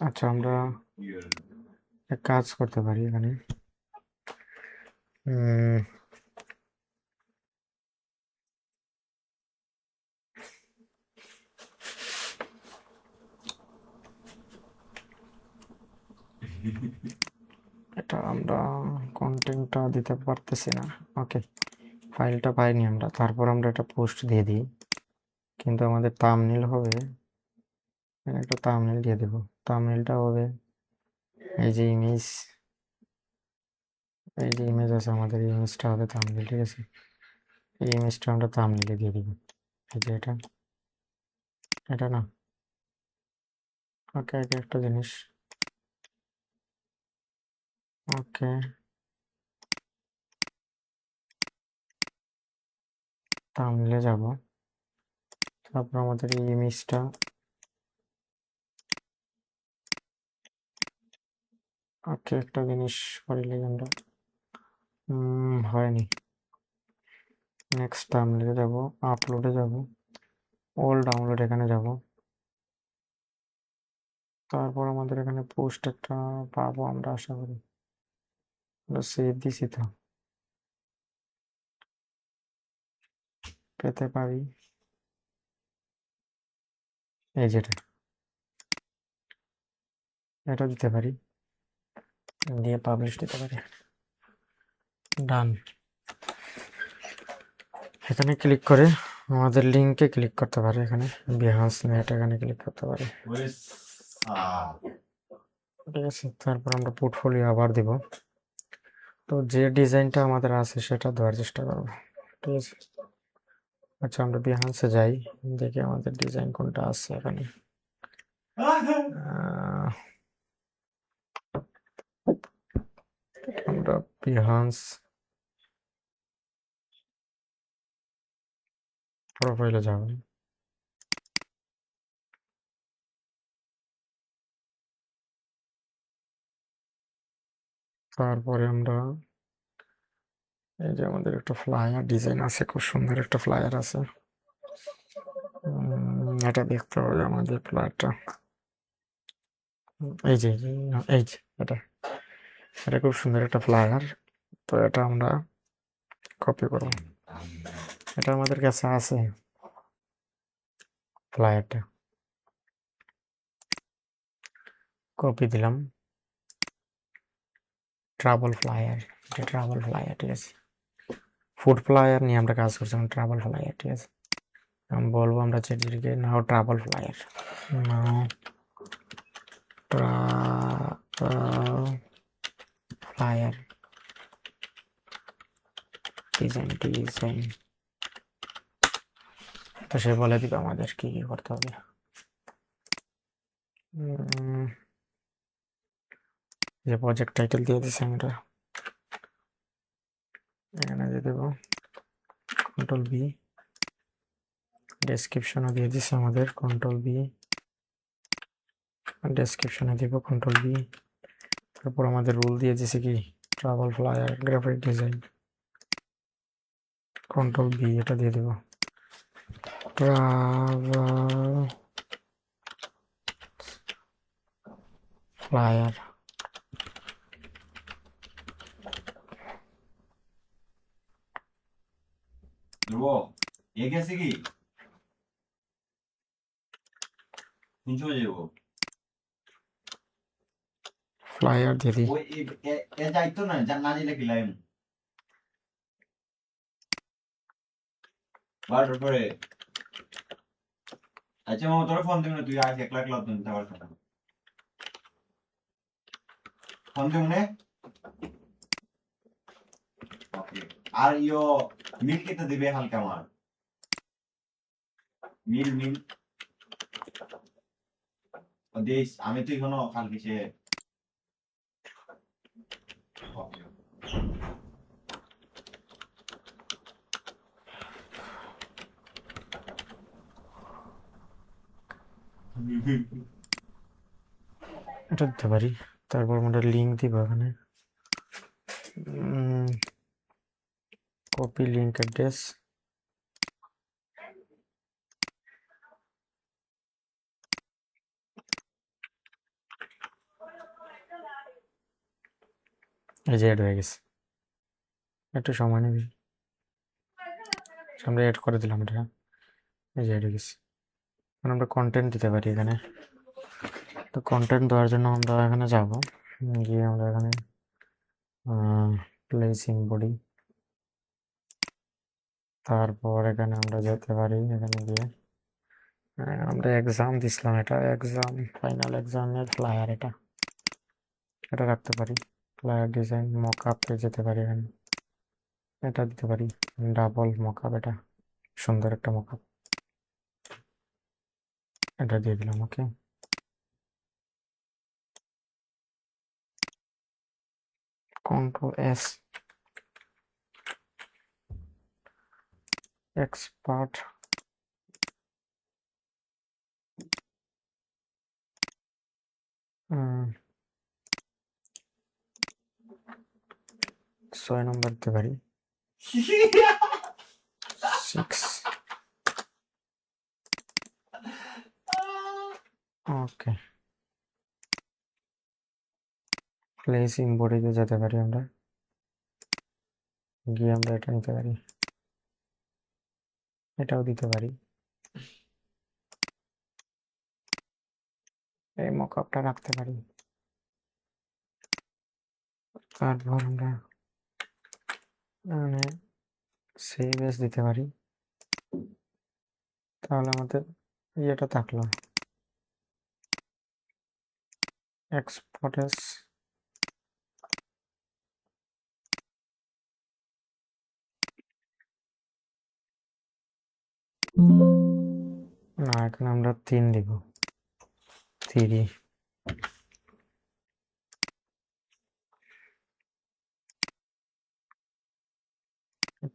আচ্ছা, আমরা এক কাজ করতে পারি এখানে, এটা আমরা কন্টেন্টটা দিতে পারতেছি না, ওকে, ফাইলটা পাইনি আমরা, তারপর আমরা এটা পোস্ট দিয়ে দিই, কিন্তু আমাদের থাম্বনেল হবে, একটা থাম্বনেল দিয়ে দেবো, থাম্বনেলটা হবে এই যে ইমেজ, এই যে ইমেজ আছে আমাদের, ইমেজটা হবে থাম্বনেল, ঠিক আছে, এই ইমেজটা আমরা থাম্বনেলে দিয়ে দিব, এই যে এটা না, ওকে, একটা জিনিস, ওকে, থাম্বনেলে যাব, তারপর আমাদের এই ইমেজটা ওকে, একটা জিনিস করিলে আমরা হয়নি। নেক্সট টার্মিনালে যাব, আপলোডে যাব, ওল্ড ডাউনলোড এখানে যাব, তারপর আমাদের এখানে পোস্ট একটা পাবো আমরা আশা করি। সেভ দিছি তো, পেতে পারি এই যেটা, এটা দিতে পারি, দিয়ে পাবলিশ দিতে পারি। ডান। এখানে ক্লিক করে আমাদের লিঙ্কে ক্লিক করতে পারি, এখানে বিহান্স নেট এখানে ক্লিক করতে পারি। ঠিক আছে, তারপর আমরা পোর্টফোলিও আবার দিব। তো যে ডিজাইনটা আমাদের আছে সেটা দেওয়ার চেষ্টা করবো। ঠিক আছে, আচ্ছা আমরা বিহান্সে যাই, দেখি আমাদের ডিজাইন কোনটা আছে এখানে। আমরা বিহান্স প্রোফাইলে যাব, তারপরে আমরা এই যে আমাদের একটা ফ্লায়ার ডিজাইন আছে, খুব সুন্দর একটা ফ্লায়ার আছে। এটা দেখতে হবে আমাদের ফ্লায়ারটা, এই যে এই যে এটা, এটা খুব সুন্দর একটা ফ্লায়ার। তো এটা আমরা কপি করব, এটা আমাদের কাছে আছে ফ্লায়ারটা, কপি দিলাম। ট্রাভেল ফ্লায়ার, এটা ট্রাভেল ফ্লায়ার, ঠিক আছে। ফুড ফ্লায়ার নিয়ে আমরা কাজ করছিলাম, ট্রাভেল ফ্লায়ার, ঠিক আছে। আমি বলবো আমরা চ্যাটজিপিটিকে নাও ট্রাভেল ফ্লায়ার, নাও ট্রাভেল ফ্লায়ার ডিজাইন। তো সে বলে দিবে আমাদের কি কি করতে হবে। যে প্রজেক্ট টাইটেল দিয়ে দিছি আমরা, এখানে দিয়ে দেবো কন্ট্রোল বি, ডেসক্রিপশনও দিয়ে দিছে আমাদের কন্ট্রোল বি, ডেসক্রিপশনে দিব কন্ট্রোল বি। তারপর আমাদের রুল দিয়ে দিছে কি travel flyer graphic design, control B এটা দিয়ে দেব। ট্রাভেল ফ্লায়ার, এ গেছে কি চলে যাবো ফ্লায়ার দিয়ে দিই। ওই এ যাইতো না না দিলে কি লাইম বারবার পরে। আচ্ছা মামা তোরা ফোন দিবি না, তুই আজ একলা একলা দিতে পারছ না, ফোন দিব না। আর মিল কেটে দিবে হালকা আমার মিল দেশ, আমি তো এখনো কালকে সে এটা দিতে পারি। তারপর আমরা লিঙ্ক দিব এখানে, কপি লিঙ্ক অ্যাড্রেস, এই যে অ্যাড হয়ে গেছে, একটু সময় নেবে, আমরা অ্যাড করে দিলাম এটা, এই যে অ্যাড হয়ে গেছে। এখন আমরা কন্টেন্ট দিতে পারি এখানে। তো কন্টেন্ট দেওয়ার জন্য আমরা এখানে যাব, গিয়ে আমরা এখানে প্লেসিং বডি, তারপর এখানে আমরা যেতে পারি, এখানে গিয়ে আমরা এক্সাম দিছিলাম, এটা এক্সাম ফাইনাল এক্সামের ফ্লায়ার, এটা রাখতে পারি। ফ্লায়ার ডিজাইন মক আপে যেতে পারি, এখানে এটা দিতে পারি, ডাবল মক আপ, এটা সুন্দর একটা মক আপ, এটা দিয়ে দিলাম। ওকে, কন্ট্রোল এস, এক্সপার্ট, 6 নম্বর দিতে পারি, 6। ওকে, প্লেস ইম্পোর্টে যেতে পারি আমরা, গিয়ে আমরা এটা নিতে পারি, এটাও দিতে পারি, এই মকআপটা রাখতে পারি। তারপর আমরা মানে সেভ এস দিতে পারি, তাহলে আমাদের ইয়েটা থাকলো, এক্সপোর্ট এস। না, এখানে আমরা 3 দিব, 3।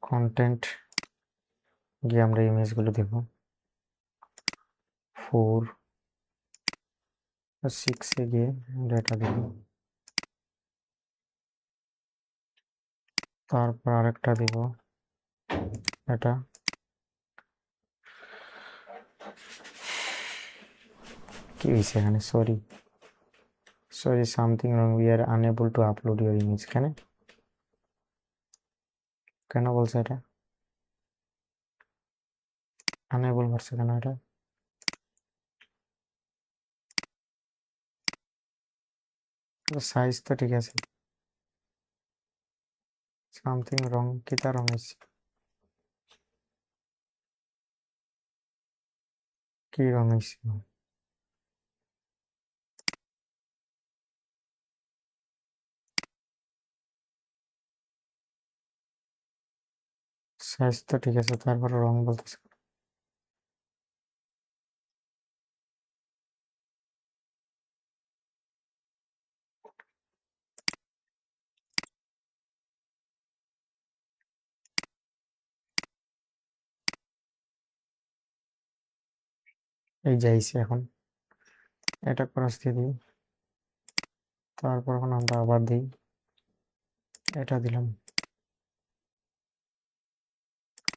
কন্টেন্ট গিয়ে আমরা ইমেজগুলো দেব 4 আর 6-এ গিয়ে আমরা এটা দেব। তারপর আরেকটা দিব এটা, কি হয়েছে এখানে? Sorry something wrong, we are unable to upload your image. কেন বলছে এটা আনএবল করছে কেন? এটা সাইজ তো ঠিক আছে, সামথিং রং, কিতা রং হয়েছে? কি রং হয়েছে? সাইজ তো ঠিক আছে, তারপর রং বলতেছে। এই যাইছে এখন, এটা ক্রস দিয়ে দিই, তারপর এখন আমরা আবার দিই, এটা দিলাম,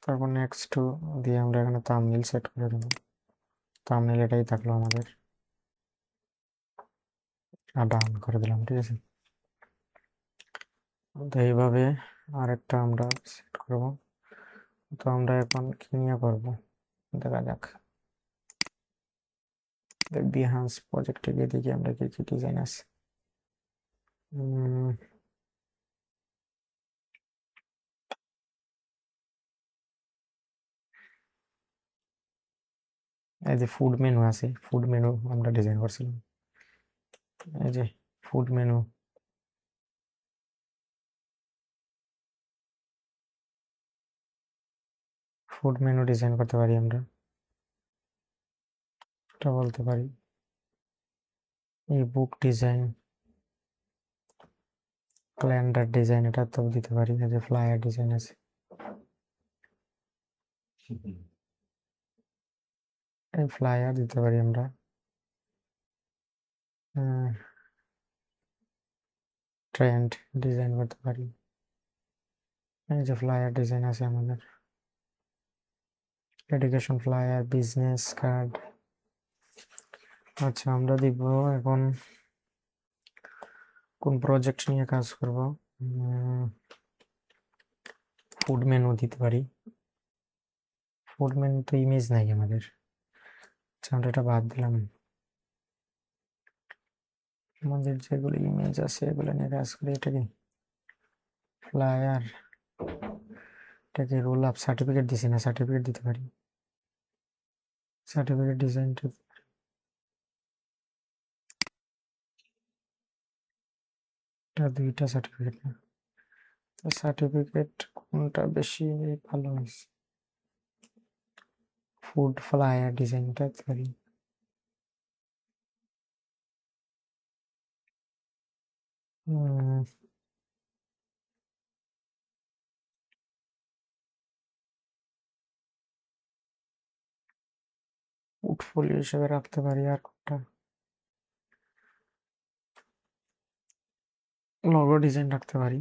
তারপর নেক্সট দিয়ে আমরা এখানে থাম্বনেল সেট করে দেবো। থাম্বনেল এটাই থাকলো আমাদের, আর ডাউন করে দিলাম, ঠিক আছে। তো এইভাবে আরেকটা আমরা সেট করব। তো আমরা এখন কি নিয়ে করবো দেখা যাক, বিহান্স প্রজেক্টে গিয়ে দেখি আমরা কি কি ডিজাইন আছে। এই যে ফুড মেনু আছে, ফুড মেনু আমরা ডিজাইন করছিলাম, এই যে food menu, food menu design করতে পারি আমরা, এটা বলতে পারি। এই বুক ডিজাইন, ক্যালেন্ডার ডিজাইন, এটা তো দিতে পারি। এই যে ফ্লায়ার ডিজাইন আছে, এই ফ্লায়ার দিতে পারি আমরা। ট্রেন্ড ডিজাইন করতে পারি, এই যে ফ্লায়ার ডিজাইন আছে আমাদের, এডুকেশন ফ্লায়ার, বিজনেস কার্ড। আচ্ছা, আমরা দিব এখন কোন প্রজেক্ট নিয়ে কাজ করব। ফুড মেনু দিতে পারি, ফুড মেনু তো ইমেজ নাই আমাদের, আচ্ছা আমরা এটা বাদ দিলাম। আমাদের যেগুলো ইমেজ আছে এগুলো নিয়ে কাজ করি। এটা কি ফ্লায়ার, এটাকে রোল আপ, সার্টিফিকেট দিছি না, সার্টিফিকেট দিতে পারি, সার্টিফিকেট ডিজাইনটা। এটা 2টা সার্টিফিকেট না, সার্টিফিকেট কোনটা বেশি ভালো হয়েছে? ফুড ফ্লায়ার ডিজাইনটা করি। পোর্টফোলিও হিসেবে রাখতে পারি। আর কোনটা? লোগো ডিজাইন রাখতে পারি।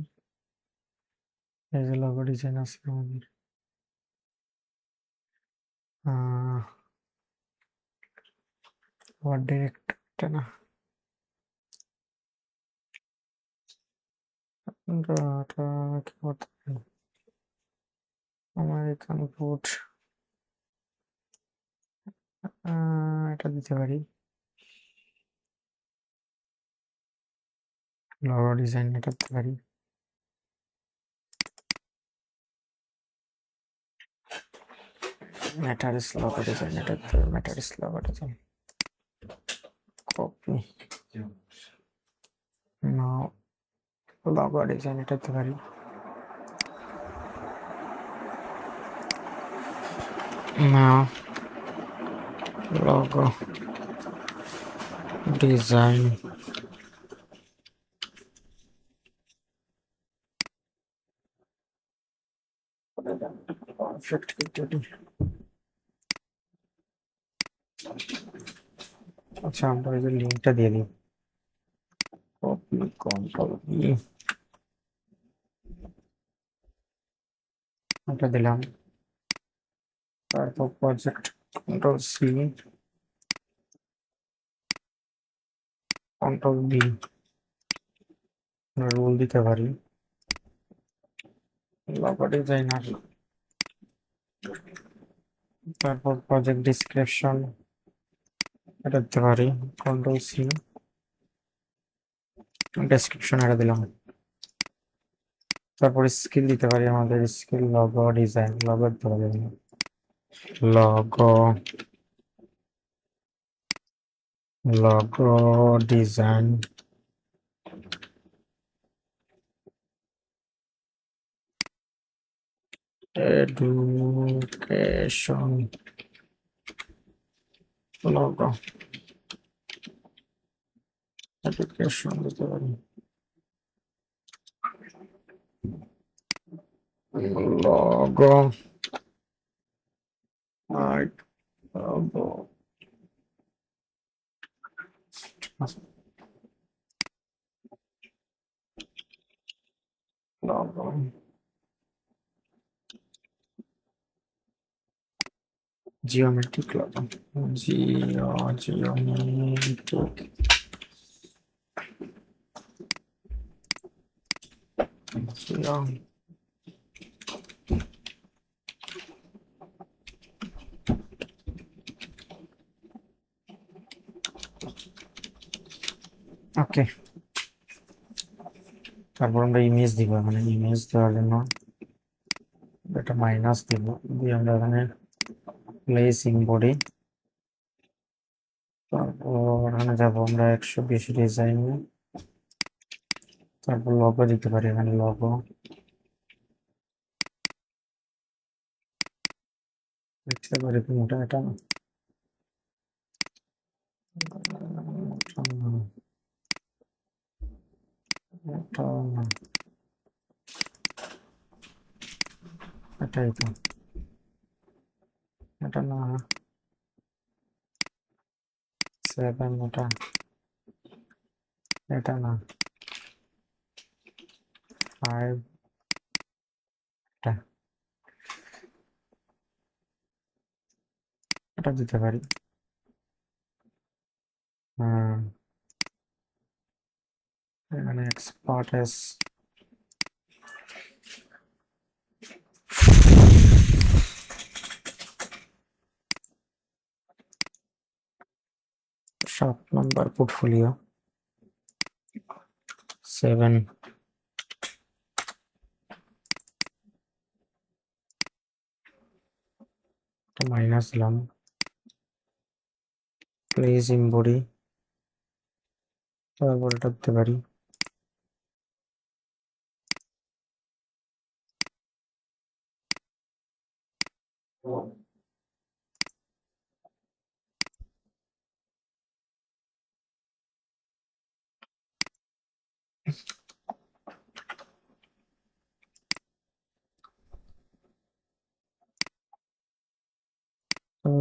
এই যে লগো ডিজাইন আছে আমাদের। আবার ডিরেক্ট না, এটা কি করতে পারি? আমেরিকান ফুড, এটা দিতে পারি। লগো ডিজাইন এটা দিতে পারি। ম্যাটারিস লগো ডিজাইন এটা দিতে পারি। ম্যাটারিস লগো ডিজাইন কপি নাও, লগো ডিজাইন এটা দিতে পারি। নাও লগো ডিজাইন, পারফেক্ট করতে। আচ্ছা, আমরা এই যে লিঙ্কটা দিয়ে দিই, কপি কন্ট্রোল এটা দিলাম। তারপর project control C, control B, rule দিতে পারি। লগো ডিজাইনার, তারপর প্রজেক্ট ডিসক্রিপশন এটা দিতে পারি। কন্ট্রোল সি, ডেসক্রিপশন এটা দিলাম। তারপর স্কিল দিতে পারি, আমাদের স্কিল লগো ডিজাইন, লগো দিতে পারি। Logo logo design education logo, education দিতে পারি। Logo art logo, logo geometric logo, geometric okay. তারপর আমরা ইমেজ দিব, মানে ইমেজ দেওয়ার জন্য এটা মাইনাস দিব, দিয়ে আমরা এখানে প্লেসিং বডি, তারপর এখানে যাবো আমরা 120 ডিজাইন, তারপর লগো দিতে পারি। এখানে লগো দেখতে পারি কোনটা, এটা না, এটা না, এটাই তো, এটা না, 7 এটা, এটা না, 5 এটা, এটা দিতে পারি। এখানে এক্সপার্ট এস, সাত নাম্বার পোর্টফোলিও 7, মাইনাস দিলাম। প্লেস ইন বডি, তারপর এটা দিতে পারি।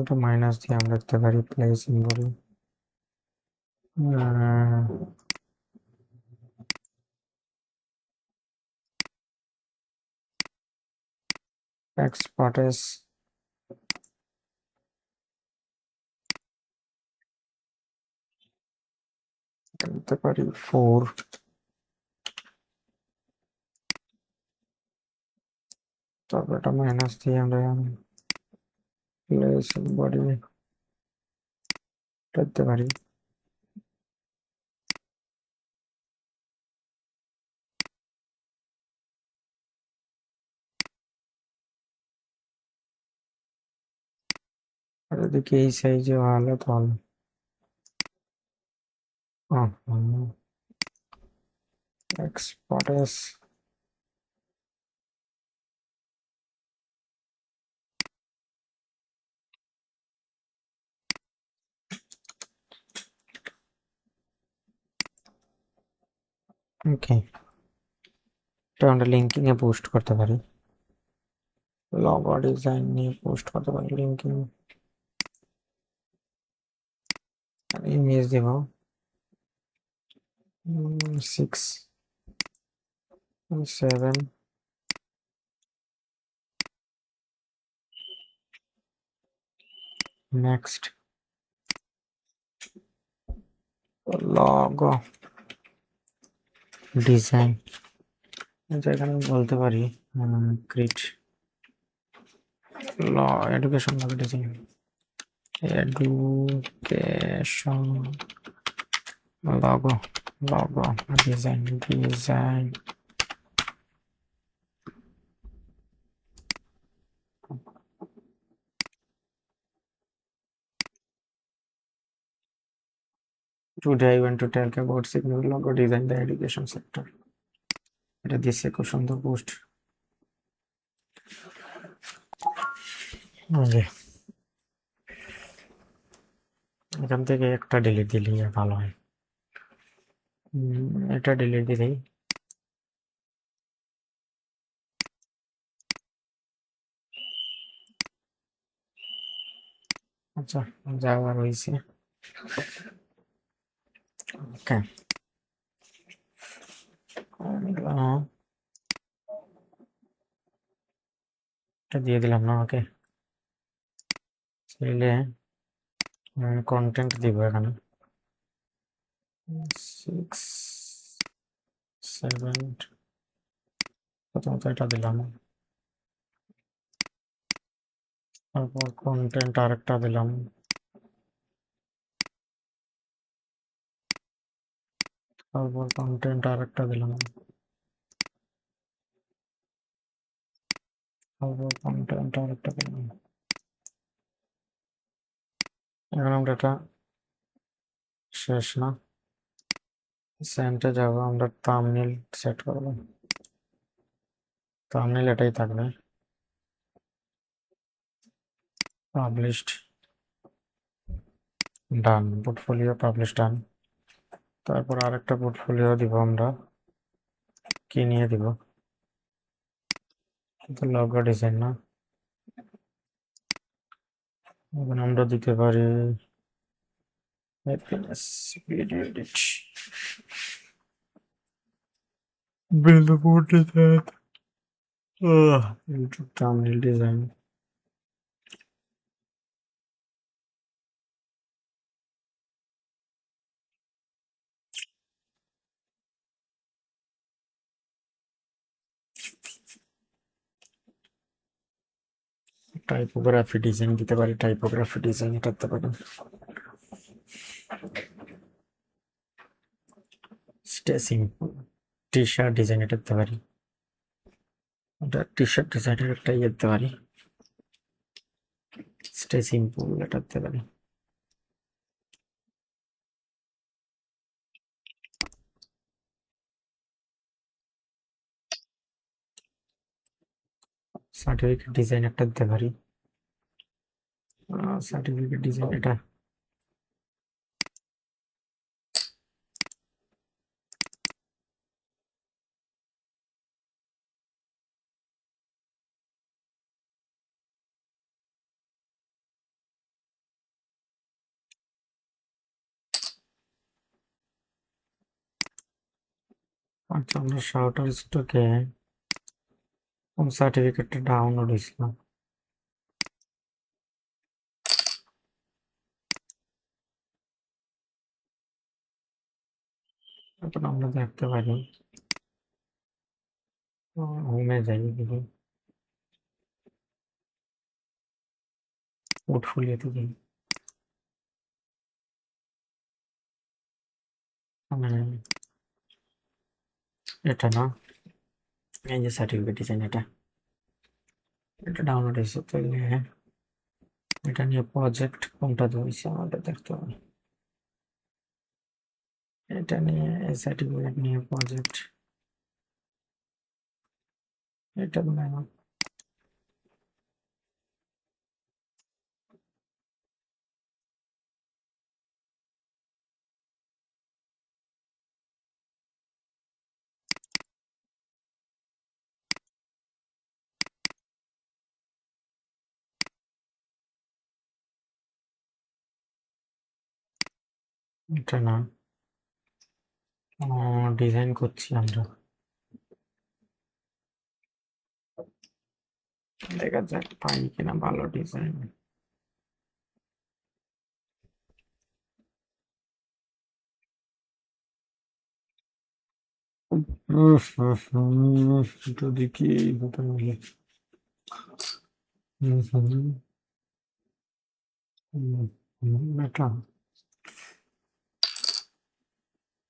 ওটা মাইনাস দিয়ে আমরা দিতে পারি প্লেস ইন বডি। এক্সপার্টেস দিতে পারি 4। তারপর এটা মাইনাস দিয়ে আমরা প্লেস বডি দিতে পারি। আর এদিকে এই সাইজে ভালো তাহলে এক্সপার্টেস ওকে, এটা আমরা লিঙ্কিং এ পোস্ট করতে পারি, লগো ডিজাইন নিয়ে পোস্ট করতে পারি লিঙ্কিং। ইমেজ দেব 6 7 নেক্সট লগো ডিজাইন, যেখানে বলতে পারি create education logo design, education logo logo design design Today I want to talk about Signal logo design the education sector. এটা দিচ্ছে খুব সুন্দর পোস্ট। এখান থেকে একটা ডিলিট দিলেই ভালো হয়। এটা ডিলিট দিলেই আচ্ছা যাওয়ার হয়েছে। ওকে, এটা দিয়ে দিলাম না। ওকে, চাইলে কন্টেন্ট দিব এখানে 6 7, প্রথমত এটা দিলাম, তারপর কন্টেন্ট আরেকটা দিলাম, তারপর কন্টেন্ট আরেকটা দিলাম, তারপর কন্টেন্ট আরেকটা দিলাম। এখন আমরা এটা শেষ না, সেন্টে যাব, আমরা থাম্বনেল সেট করব, থাম্বনেল এটাই থাকবে, পাবলিশড ডান, পোর্টফোলিও পাবলিশ ডান। তারপর আরেকটা পোর্টফোলিও দিব আমরা, কি নিয়ে দিব, কিন্তু লগো ডিজাইন না, এখন আমরা দিতে পারি happiness video edit, billboard design, YouTube thumbnail design, typography design দিতে পারি, টাইপোগ্রাফি ডিজাইন করতে পারি, স্টেসিং টি শার্ট ডিজাইন এটা দিতে পারি, এটা টি শার্ট ডিজাইনের একটা ইয়ে দিতে পারি, স্টে সিম্পল এটা দিতে পারি। সার্টিফিকেট ডিজাইন একটা দিতে পারি, সার্টিফিকেট ডিজাইন এটা আচ্ছা, আমরা শার্টার স্টকে কোন সার্টিফিকেটটা ডাউনলোড হয়েছিল এখন আমরা দেখতে পারি হোমে যাই দেখি পোর্টফোলিওতে যাই মানে এটা না এই যে সার্টিফিকেট ডিজাইন এটা ডাউনলোড হয়েছে তো হ্যাঁ এটা নিয়ে প্রজেক্ট কোনটা হয়েছে আমাদের দেখতে হবে এটা নিয়ে এই সার্টিফিকেট নিয়ে প্রজেক্ট এটা বানানো এটা না ডিজাইন করছি আমরা দেখা যাক পাই কিনা ভালো ডিজাইন এটা দেখি এটা নিয়ে এটা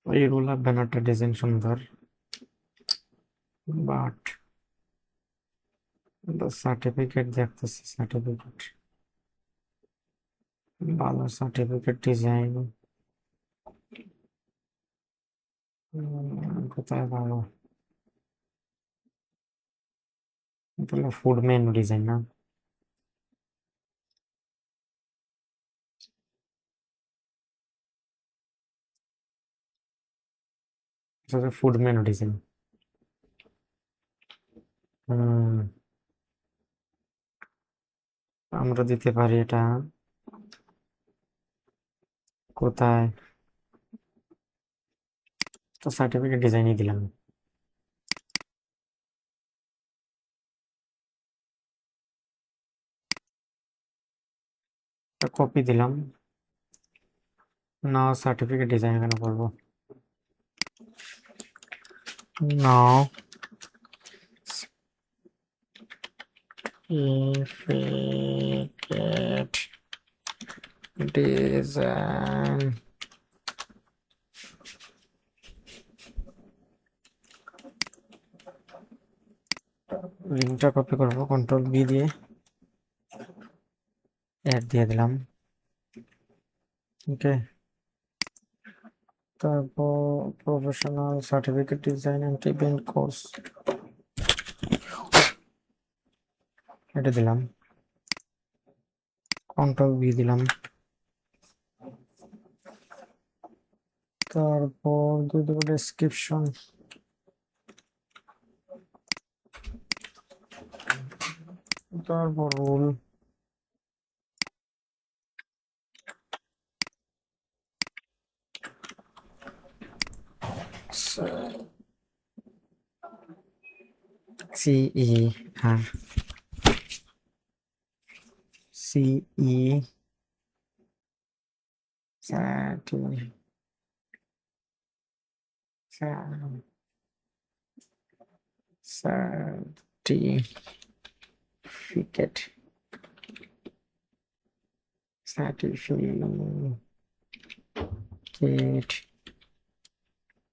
এইগুলা ব্যানারটা ডিজাইন সুন্দর বাট সার্টিফিকেট দেখতেছি সার্টিফিকেট ভালো সার্টিফিকেট ডিজাইন কোথায় ভালো তাহলে ফুড মেনু ডিজাইন না ফুড মেনু ডিজাইন আমরা দিতে পারি এটা কোথায় তো সার্টিফিকেট ডিজাইনই দিলাম কপি দিলাম না সার্টিফিকেট ডিজাইন কেন করবো নাও certificate design লিঙ্কটা কপি করবো কন্ট্রোল বি দিয়ে অ্যাড দিয়ে দিলাম ওকে তারপর professional certificate design and event course এটা দিলাম কন্ট্রোল বি দিলাম তারপর দিয়ে দেবো ডেসক্রিপশন তারপর rule CER CE certificate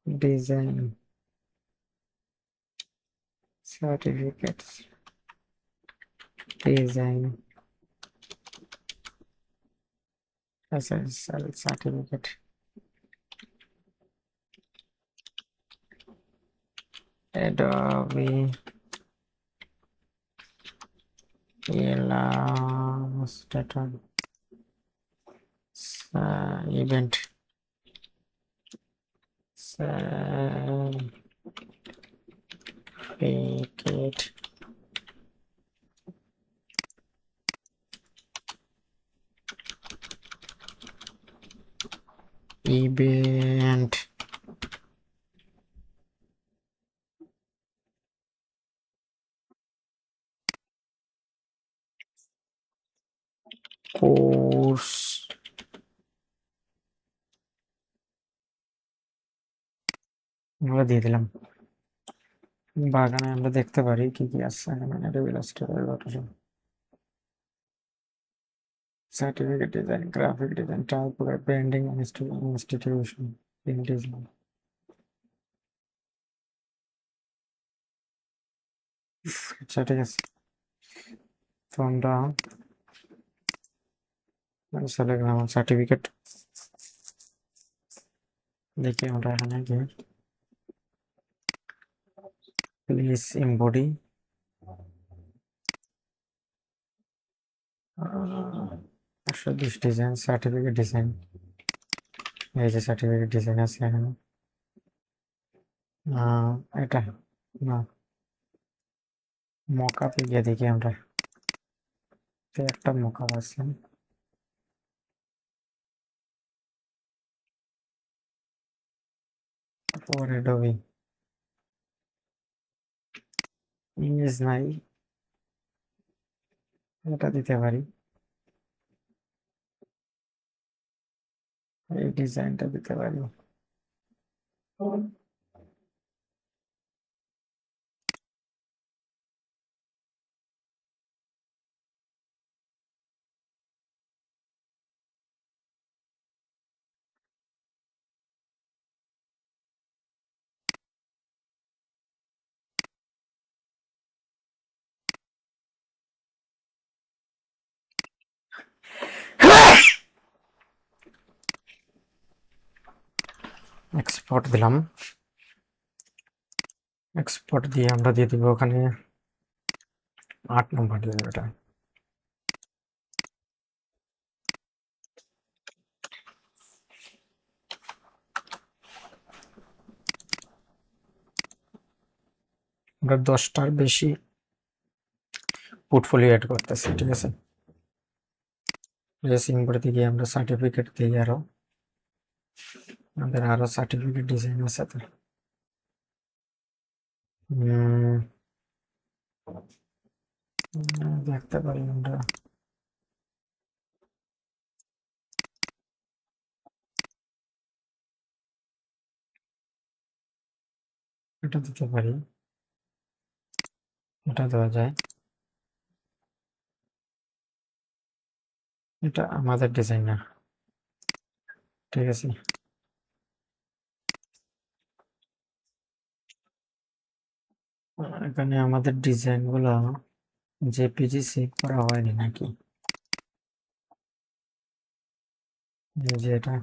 design certificates design SSL certificate Adobe Illustrator event certificate event course আমরা দিয়ে দিলাম। বা এখানে আমরা দেখতে পারি কি কি আছে এখানে, table certificate design, graphic design, typography, branding, institution, print design. আচ্ছা ঠিক আছে, তো আমরা চলে গেলাম সার্টিফিকেট। দেখি আমরা এখানে গিয়ে please embody 120 design, certificate design. এই যে সার্টিফিকেট ডিজাইন আছে এখানে। এটা না, মকআপে গিয়ে দেখি আমরা, তো একটা মকআপ আছে। তারপর অ্যাডোবি ইমেজ নাই, এটা দিতে পারি, এই ডিজাইনটা দিতে পারি। এক্সপোর্ট দিলাম, এক্সপোর্ট দিয়ে আমরা দিয়ে দিব ওখানে 8 নম্বর দিয়ে দেবো এটা। আমরা 10টার বেশি পোর্টফোলিও অ্যাড করতেছি, ঠিক আছে। রেসিং করতে গিয়ে আমরা সার্টিফিকেট দিই, আমাদের আরো সার্টিফিকেট ডিজাইন আছে তো। দেখতে পারি আমরা, এটা দিতে পারি, এটা দেওয়া যায়, এটা আমাদের ডিজাইন না, ঠিক আছে। এখানে আমাদের ডিজাইন গুলো জেপিজি সেভ করা হয়নি নাকি, এই যে এটা,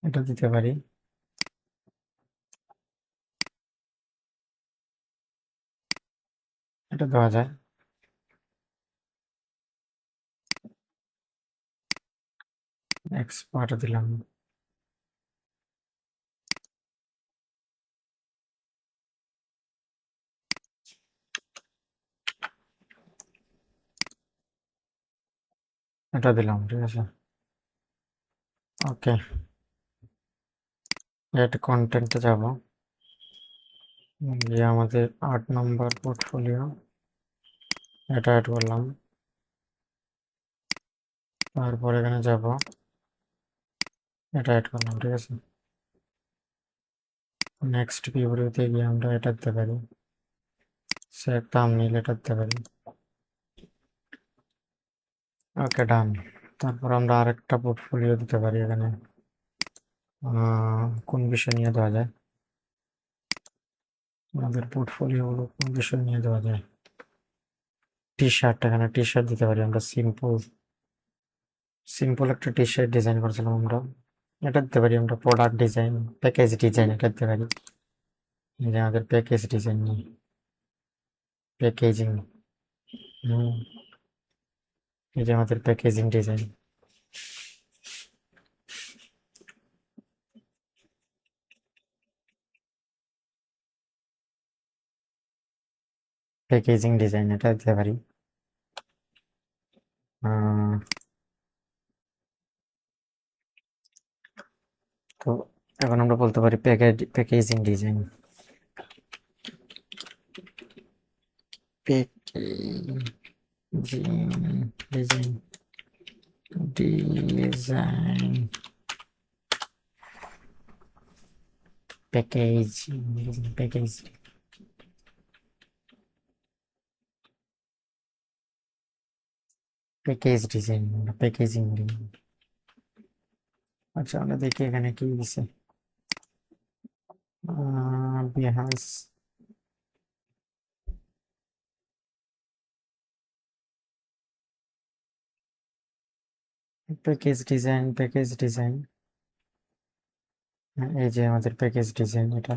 এটা দিতে পারি, এটা দেওয়া যায়। এক্সপার্ট দিলাম, এটা দিলাম, ঠিক আছে। ওকে, এড কন্টেন্টে যাব, গিয়ে আমাদের 8 নম্বর পোর্টফোলিও এটা অ্যাড করলাম। তারপর এখানে যাব, এটা অ্যাড করলাম, ঠিক আছে। নেক্সট ভিউতে গিয়ে আমরা এটা দিতে পারি, সেভ থাম্বনেইল এটা দিতে পারি। ওকে ডান। তারপর আমরা আরেকটা পোর্টফোলিও দিতে পারি এখানে, কোন বিষয় নিয়ে দেওয়া যায়, আমাদের পোর্টফোলিও গুলো কোন বিষয় নিয়ে দেওয়া যায়। টি শার্ট, এখানে টি শার্ট দিতে পারি আমরা, সিম্পল সিম্পল একটা টি শার্ট ডিজাইন করেছিলাম আমরা, এটা দিতে পারি আমরা। প্রোডাক্ট ডিজাইন, প্যাকেজ ডিজাইন এটা দিতে পারি, এই যে আমাদের প্যাকেজ ডিজাইন নিয়ে, প্যাকেজিং, এই যে আমাদের প্যাকেজিং ডিজাইন। প্যাকেজিং ডিজাইন এটা দিতে পারি। তো এখন আমরা বলতে পারি packaging design, design design package package package design packaging design. আচ্ছা আমরা দেখি এখানে কি দিছে। বিহাস প্যাকেজ ডিজাইন এই যে আমাদের প্যাকেজ ডিজাইন, এটা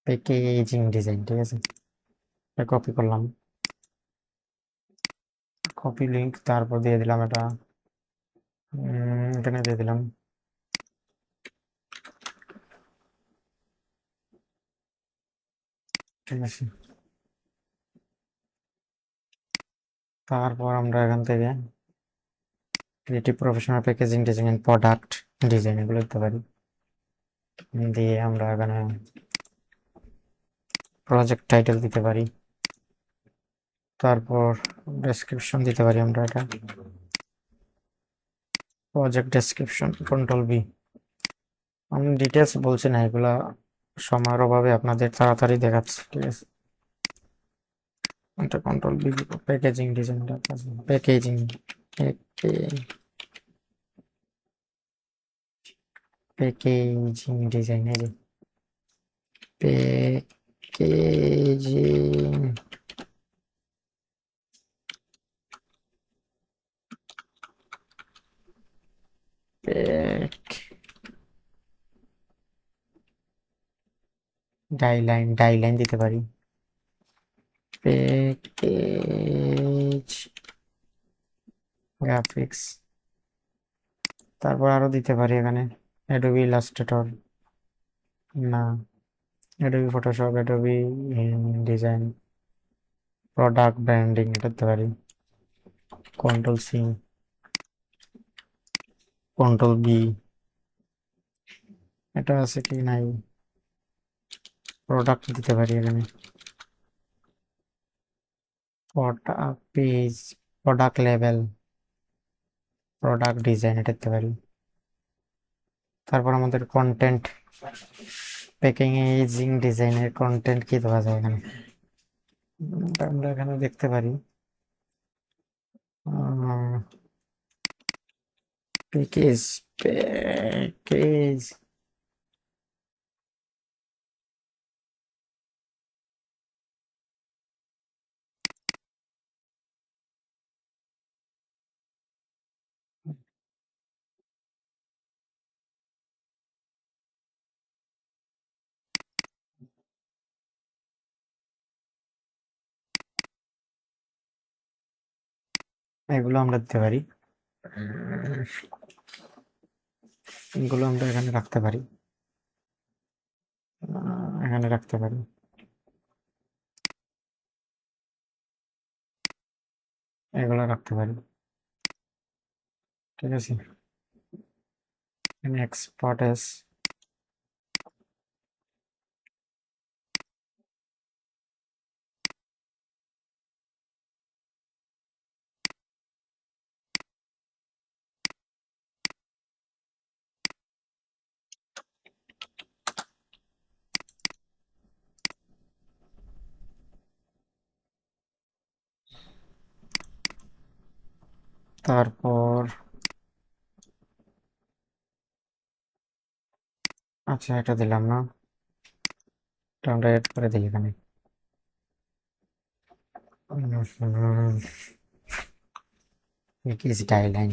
প্যাকেজিং ডিজাইন, ঠিক আছে। এটা কপি করলাম, কপি লিংক, তারপর দিয়ে দিলাম এটা এখানে দিয়ে দিলাম। ঠিক আছে, তারপর আমরা এখান থেকে creative professional packaging design and product design এগুলো দিতে পারি। দিয়ে আমরা এখানে প্রজেক্ট টাইটেল দিতে পারি, তারপর ডেসক্রিপশন দিতে পারি আমরা। এটা প্রজেক্ট ডেসক্রিপশন কন্ট্রোল বি। আমি ডিটেলস বলছি না, এগুলা সময়ের অভাবে আপনাদের তাড়াতাড়ি দেখাচ্ছি, ঠিক আছে। এটা কন্ট্রোল বি, প্যাকেজিং ডিজাইনটা প্যাকেজিং প্যাকেজিং ডিজাইন, এই যে প্যাকেজিং ডাইলাইন দিতে পারি, প্যাকেজ গ্রাফিক্স। তারপর আরো দিতে পারি এখানে অ্যাডোবি ইলাস্ট্রেটর, না Adobe Photoshop, Adobe design, product branding এটা দিতে পারি। কন্ট্রোল সি, কন্ট্রোল বি, এটা আছে কি নাই, প্রোডাক্ট দিতে পারি এখানে, product page, product level, product design এটা দিতে পারি। তারপর আমাদের কন্টেন্ট প্যাকেজিং ডিজাইনের কন্টেন্ট কি দেওয়া যায় এখানে, আমরা এখানে দেখতে পারি প্যাকেজ এগুলো আমরা দিতে পারি, এগুলো আমরা এখানে রাখতে পারি, এখানে রাখতে পারি। এগুলো রাখতে পারি, ঠিক আছে। এখানে এক্সপোর্ট এস, তারপর আচ্ছা এটা দিলাম না, এটা আমরা এড করে দিই এখানে। প্যাকেজ ডাইলাইন,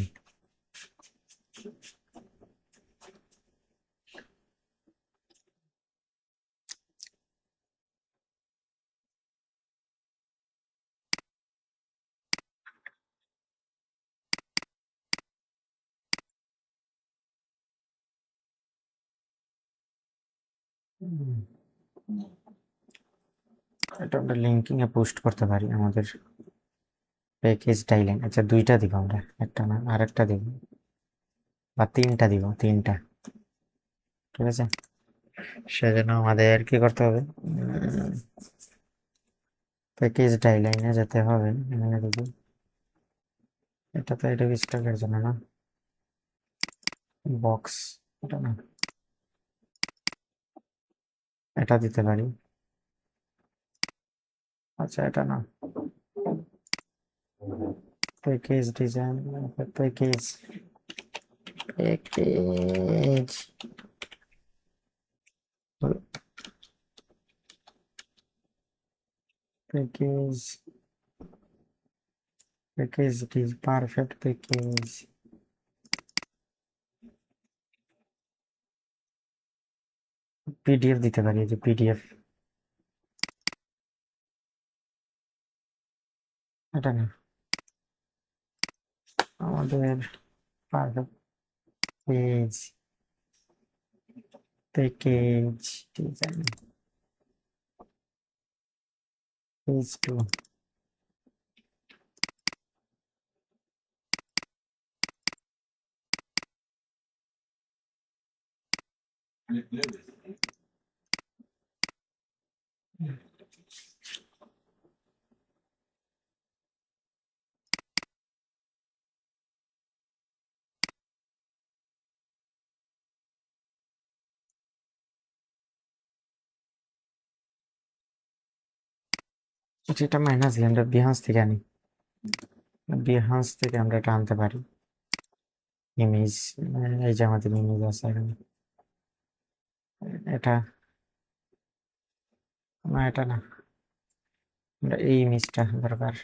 এটা আমরা লিঙ্কিং এ পোস্ট করতে পারি আমাদের প্যাকেজ ডাইলাইন। আচ্ছা দুইটা দিব আমরা, একটা না আরেকটা দিব, বা তিনটা দিব, তিনটা, ঠিক আছে। সেজন্য আমাদের কি করতে হবে, প্যাকেজ ডাইলাইনে যেতে হবে, এখানে দেখি এটা তো এটা স্টকের জন্য না, বক্স এটা না, এটা দিতে পারি। আচ্ছা এটা না, package design, package package package package perfect package, PDF দিতে পারি, এই যে পিডিএফ, এটা না, আমাদের perfect page package design, page two, এটা মাইনাস দিয়ে আমরা বিহান্স থেকে আনি, বিহান্স থেকে আমরা এটা আনতে পারি ইমেজ, এই যে আমাদের ইমেজ আছে এখানে, এটা না, এটা না, আমরা এই ইমেজটা দরকার।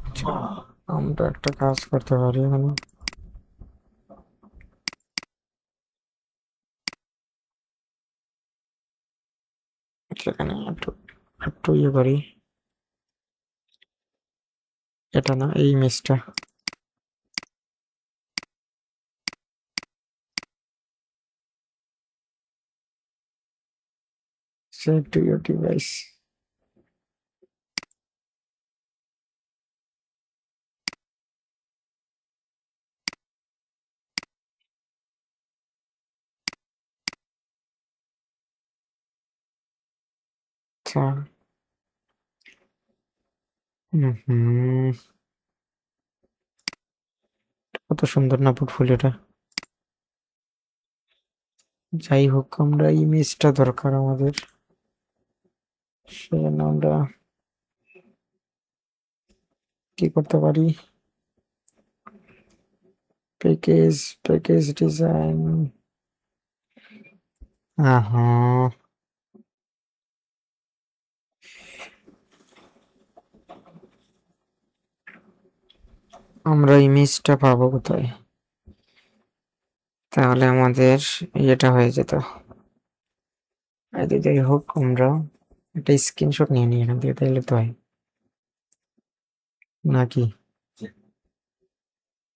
আচ্ছা, আমরা একটা কাজ করতে পারি এখানে, সেখানে একটু একটু ইয়ে করি, এটা না, এই ইমেজটা সেভ টু ইউর ডিভাইস, আচ্ছা, হুম, কত সুন্দর না পোর্টফোলিওটা। যাই হোক, আমরা ইমেজটা দরকার আমাদের, সেজন্য আমরা কি করতে পারি, প্যাকেজ প্যাকেজ ডিজাইন, হ্যাঁ, আমরা ইমেজটা পাবো কোথায়, তাহলে আমাদের ইয়েটা হয়ে যেত। যাই হোক, আমরা একটা স্ক্রিনশট নিয়ে নিই এখান থেকে, তাইলে তো হয় নাকি।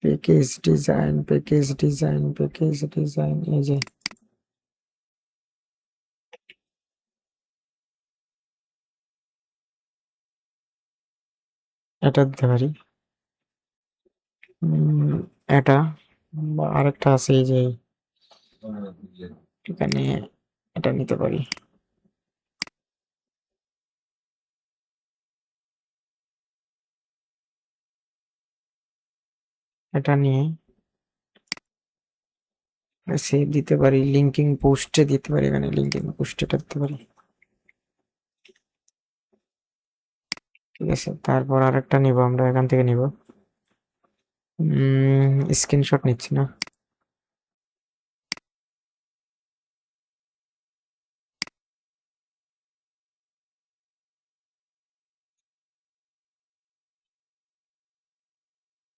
Package design package design package design, এই যে এটা দিতে পারি, এটা বা আরেকটা আছে, এই যে এখানে এটা নিতে পারি, এটা নিয়ে সেভ দিতে পারি, লিঙ্কিং পোস্টে দিতে পারি, এখানে লিঙ্কিং পোস্টে এটা দিতে পারি, ঠিক আছে। তারপর আরেকটা নিব, আমরা এখান থেকে নিব, স্ক্রিনশট নিচ্ছি না,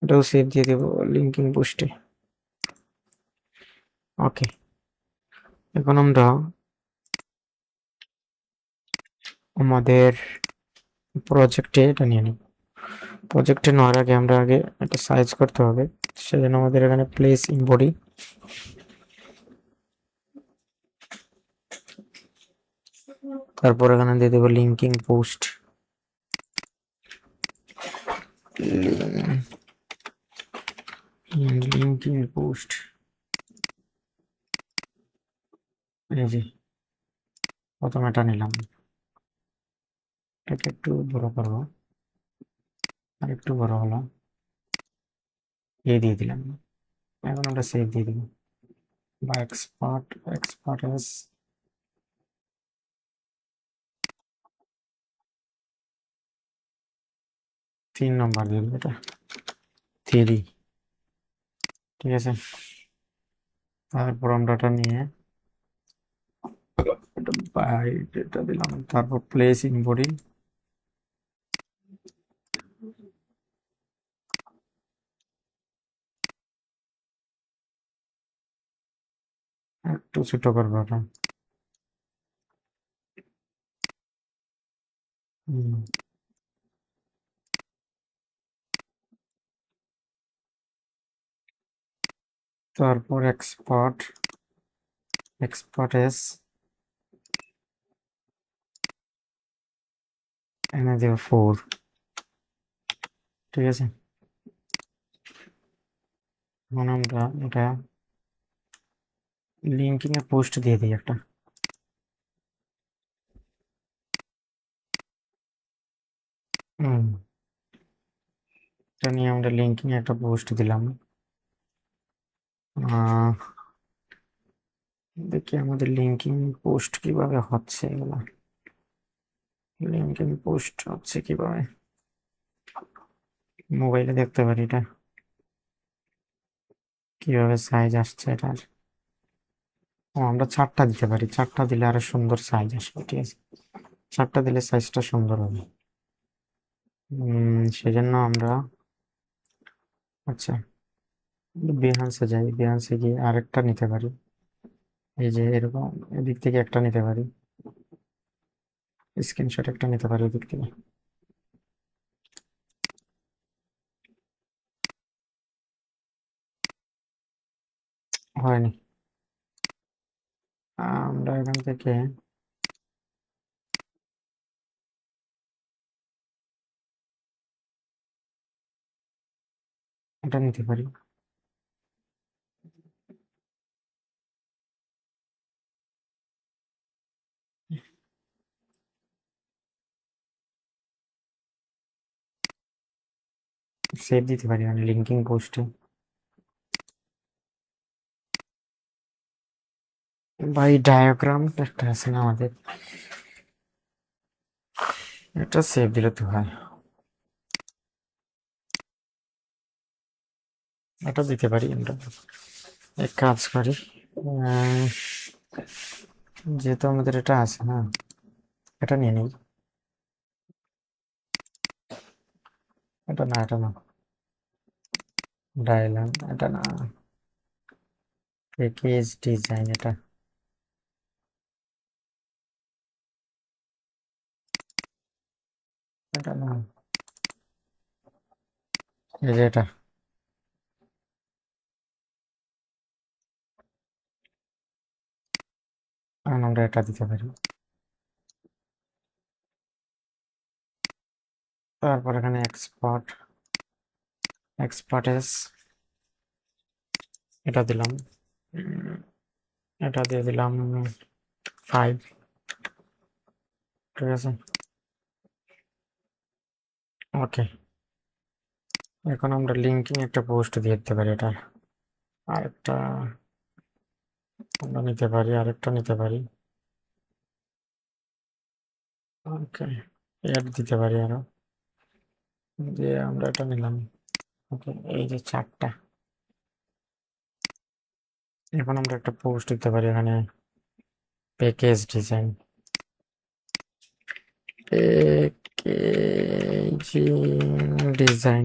এটাও সেভ দিয়ে দেবো লিঙ্কিং পোস্টে। ওকে, এখন আমরা আমাদের প্রজেক্টে এটা নিয়ে নিব, প্রজেক্টে নেওয়ার আগে আমরা আগে একটা সাইজ করতে হবে, সেজন্য আমাদের এখানে প্লেস ইন বডি, তারপর এখানে দিয়ে দেবো লিঙ্কিং পোস্ট, লিঙ্কিং পোস্ট, এই যে প্রথম এটা নিলাম, এটাকে একটু বড় করবো, আর একটু বড় হলো, দিয়ে দিলাম। এখন আমরা সেভ দিয়ে দিব, বা এক্সপার্ট এস 3 নম্বর দিয়ে দিব, এটা 3, ঠিক আছে। তারপর আমরা এটা নিয়ে এটা দিলাম, তারপর প্লেস ইন বডি, একটু ছোট করবো এটা। হুম, তারপর এক্সপার্ট এস এনে দেবো 4, ঠিক আছে। এখন আমরা এটা লিঙ্কিং এ পোস্ট দিয়ে দিই একটা, হুম, এটা নিয়ে আমরা লিঙ্কিং এ একটা পোস্ট দিলাম। দেখি আমাদের লিঙ্কিং পোস্ট কিভাবে হচ্ছে, এগুলো লিঙ্কিং পোস্ট হচ্ছে কিভাবে, মোবাইলে দেখতে পারি এটা কিভাবে সাইজ আসছে এটার। ও, আমরা 4টা দিতে পারি, 4টা দিলে আরো সুন্দর সাইজ আসবে, ঠিক আছে। 4টা দিলে সাইজটা সুন্দর হবে। সেজন্য আমরা, আচ্ছা, বিহান্সে যাই, বিহান্সে গিয়ে আরেকটা নিতে পারি, এই যে এরকম এদিক থেকে একটা নিতে পারি, স্ক্রিনশট একটা নিতে পারি এদিক থেকে, হয়নি। আমরা এখান থেকে এটা নিতে পারি, সেভ দিতে পারি মানে লিঙ্কিং পোস্টে। ভাই ডায়াগ্রাম একটা আছে না আমাদের, এটা সেভ দিলে তো হয়, এটা দিতে পারি আমরা। এক কাজ করি, আহ, যেহেতু আমাদের এটা আছে না, এটা নিয়ে নিই, এটা না, এটা না, ডায়াগ্রাম এটা না, প্যাকেজ ডিজাইন এটা, এটা না, এই যে এটা, এখন আমরা এটা দিতে পারি। তারপর এখানে এক্সপার্টেস এটা দিলাম, উম, এটা দিয়ে দিলাম 5, ঠিক আছে। ওকে, এখন আমরা লিঙ্কিং একটা পোস্ট দিয়ে দিতে পারি এটা, আরেকটা আমরা নিতে পারি, আরেকটা নিতে পারি, ওকে, অ্যাড দিতে পারি আরো, দিয়ে আমরা এটা নিলাম। ওকে, এই যে 4টা, এখন আমরা একটা পোস্ট দিতে পারি এখানে, package design, packaging design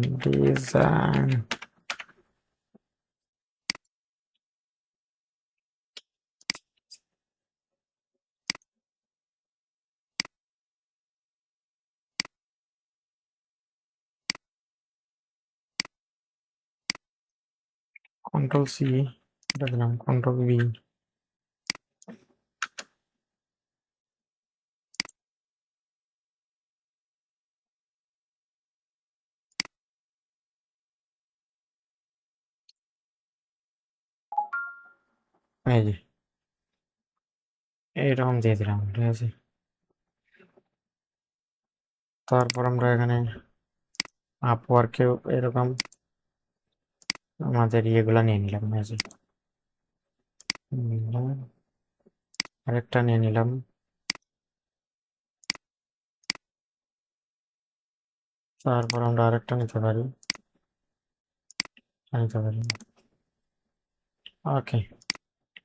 control C, এটা দিলাম কন্ট্রোল বি। এই যে এইরকম দিয়ে দিলাম, ঠিক আছে। তারপর আমরা এখানে আপওয়ার্কেও এরকম আমাদের ইয়েগুলা নিয়ে নিলাম, এই যে নিলাম। আরেকটা নিয়ে নিলাম। তারপর আমরা আরেকটা নিতে পারি, নিতে পারি। ওকে,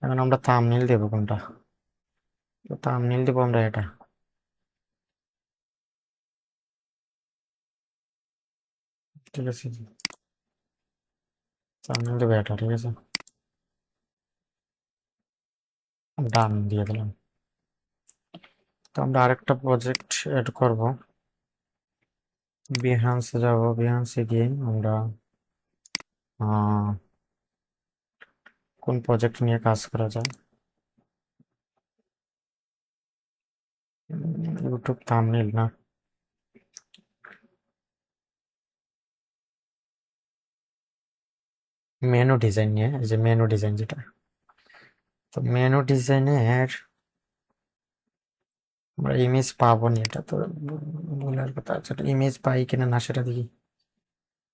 এখন আমরা থাম্বনেইল দেবো কোনটা? তো থাম্বনেইল দেবো আমরা এটা, ঠিক আছে। থাম্বনেইল দেবো এটা, ঠিক আছে। ডান দিয়ে দিলাম। তো আমরা আরেকটা প্রজেক্ট এড করব। বিহান্সে যাব, বিহান্সে গিয়ে আমরা কোন প্রজেক্ট নিয়ে কাজ করা যায়, ইউটিউব থাম্বনেইল না, মেনু ডিজাইন নিয়ে, এই যে মেনু ডিজাইন যেটা। তো মেনু ডিজাইনের আমরা ইমেজ পাবো না, এটা তো বলার কথা। আচ্ছা, ইমেজ পাই কিনা না সেটা দেখি।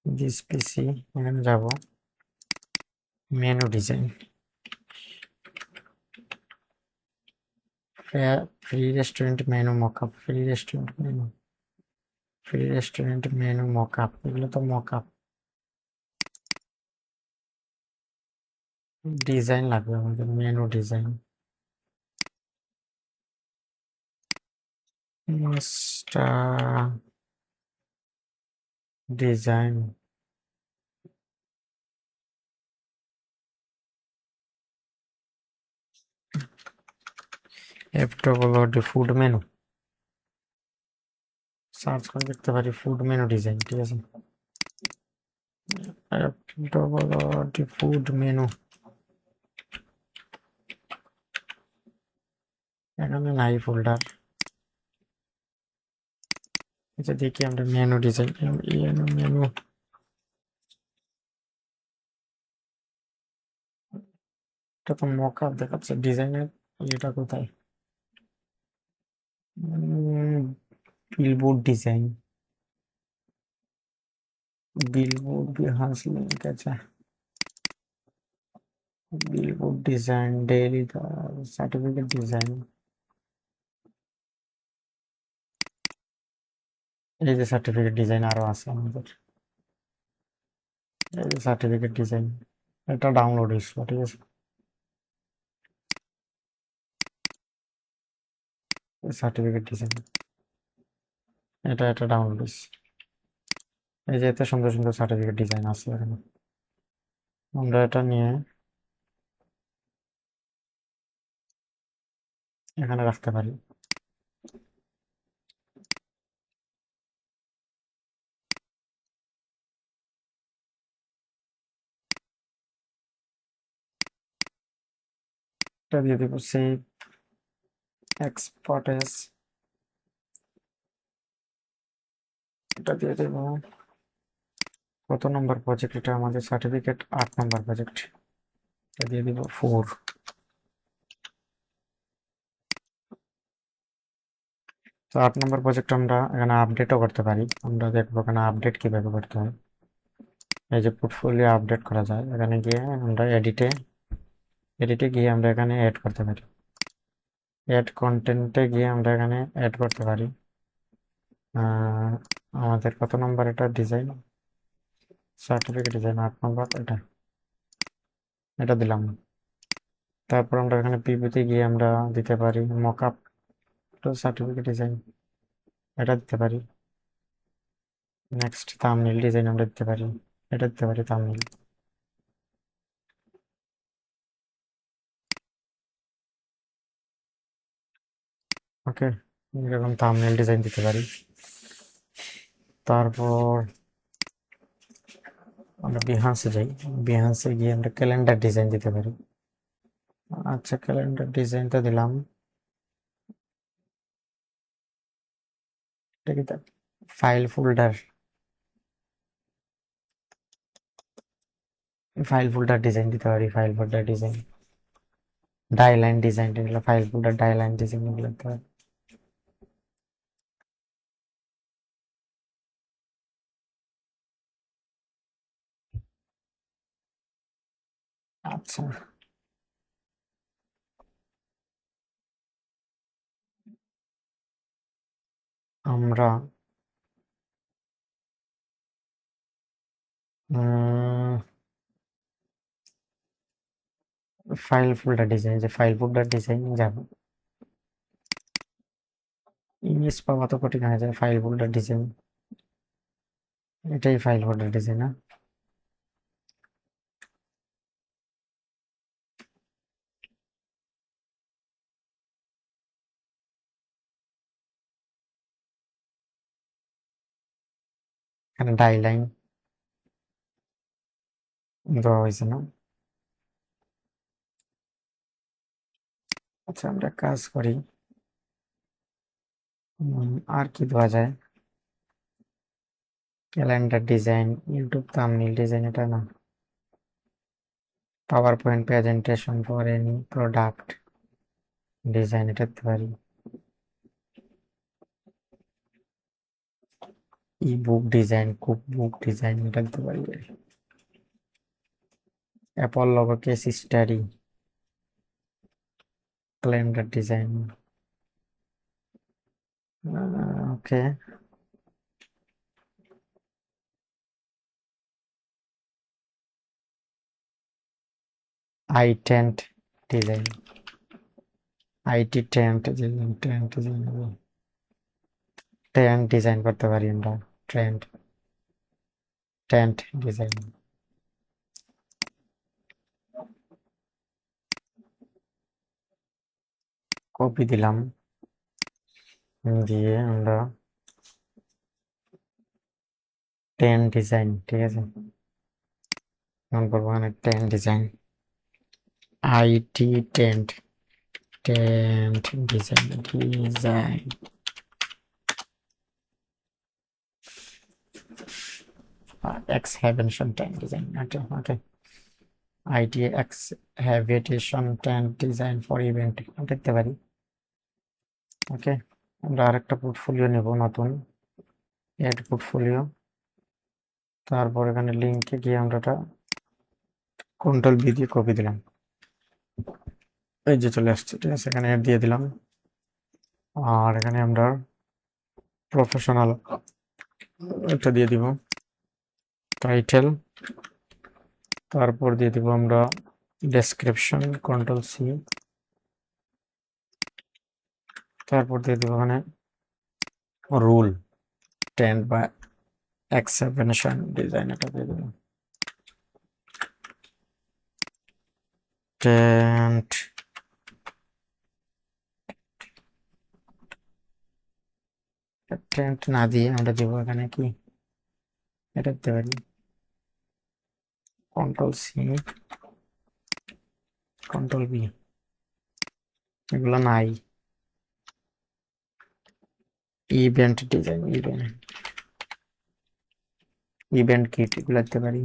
দিস পিসি, এখানে যাব, menu design, free restaurant menu mockup, free restaurant menu, free restaurant menu mockup, এগুলো তো মকআপ। ডিজাইন লাগবে আমাদের, menu design, design, FWD food menu, search করে দেখতে পারি ফুড মেনু ডিজাইন, ঠিক আছে। এফডব্লিউডি ফুড মেনু, এখানে নাই ফোল্ডার। আচ্ছা দেখি আমরা মেনু ডিজাইন, মেনু, এটা তো মকআপ দেখাচ্ছে, ডিজাইনের এটা কোথায়? Billboard design, billboard Behance link আছে, billboard design, daily certificate design, এই যে সার্টিফিকেট ডিজাইন আরো আছে আমাদের, এই যে সার্টিফিকেট ডিজাইন, এটা ডাউনলোড হয়েছিল, ঠিক আছে। সার্টিফিকেট ডিজাইন, এটা ডাউনলোড হয়েছে। এই যে এত সুন্দর সুন্দর সার্টিফিকেট ডিজাইন আছে এখানে, আমরা এটা নিয়ে এখানে রাখতে পারি। এটা দিয়ে দিব সেভ এক্সপোর্ট এস, এটা দিয়ে দেব কত নম্বর প্রজেক্ট, এটা আমাদের সার্টিফিকেট 8 নম্বর প্রজেক্ট, এটা দিয়ে দিব 4। তো 8 নম্বর প্রজেক্ট আমরা এখানে আপডেটও করতে পারি, আমরা দেখবো এখানে আপডেট কিভাবে করতে হয়। এই যে পোর্টফোলিও আপডেট করা যায়, এখানে গিয়ে আমরা এডিটে গিয়ে আমরা এখানে অ্যাড করতে পারি, অ্যাড কন্টেন্টে গিয়ে আমরা এখানে অ্যাড করতে পারি। আমাদের কত নম্বর এটা ডিজাইন, সার্টিফিকেট ডিজাইন 8 নম্বর, এটা দিলাম। তারপর আমরা এখানে পিপিতে গিয়ে আমরা দিতে পারি মকআপ টু সার্টিফিকেট ডিজাইন, এটা দিতে পারি। নেক্সট থাম্বনেইল ডিজাইন আমরা দিতে পারি, এটা দিতে পারি থাম্বনেইল। ওকে, এরকম থাম্বনেইল ডিজাইন দিতে পারি। তারপর আমরা বিহান্সে যাই, বিহান্সে গিয়ে আমরা ক্যালেন্ডার ডিজাইন দিতে পারি। আচ্ছা, ক্যালেন্ডার ডিজাইনটা দিলাম। এটা কি file folder, file folder design দিতে পারি। ফাইল ফোল্ডার ডিজাইন, ডাইলাইন ডিজাইন, এগুলো ফাইল ফোল্ডার ডাইলাইন ডিজাইন এগুলো দিতে পারি। আচ্ছা, আমরা ফাইল ফোল্ডার ডিজাইন, যে ফাইল ফোল্ডার ডিজাইন যাবো। ইমেজ পাওয়া তো কঠিন হয়ে যায়। ফাইল ফোল্ডার ডিজাইন, এটাই ফাইল ফোল্ডার ডিজাইন না? এখানে ডাইলাইন দেওয়া হয়েছে না? আচ্ছা, আমরা কাজ করি। আর কি দেওয়া যায়? Calendar design, YouTube thumbnail design, এটা না? Power point presentation for any product design, এটা দিতে পারি। ই বুক ডিজাইন, কুক বুক ডিজাইন, এটা দিতে পারি। Apple logo case study, calendar design, okay. I tent design, IT tent design, tent design, tent design করতে পারি আমরা। Trend, tent design. কপি দিলাম, দিয়ে আমরা টেন্ট ডিজাইন, ঠিক আছে, নাম করবো এখানে tent design, IT tent, tent design, design. Exhibition tent design, okay okay. IT exhibition tent design for event, দেখতে পারি। ওকে, আমরা আরেকটা পোর্টফোলিও নেব নতুন, এড পোর্টফোলিও। তারপর এখানে লিঙ্কে গিয়ে আমরা এটা কন্ট্রোল বি দিয়ে কপি দিলাম, এই যে চলে আসছে, ঠিক আছে। এখানে অ্যাড দিয়ে দিলাম। আর এখানে আমরা প্রফেশনাল এটা দিয়ে দিব, টাইটেল। তারপর দিয়ে দিব আমরা ডেসক্রিপশন, কন্ট্রোল সি। তারপর দিয়ে দিব এখানে রুল, টেন্ট বা এক্সেপশন ডিজাইন, এটা দিয়ে দিব। টেন্ট, টেন্ট না দিয়ে আমরা দিব এখানে কি, এটা দিতে পারি কন্ট্রোল সি, কন্ট্রোল বি, এগুলো নাই। ইভেন্ট ডিজাইন, ইভেন্ট কিট, এগুলো দিতে পারি।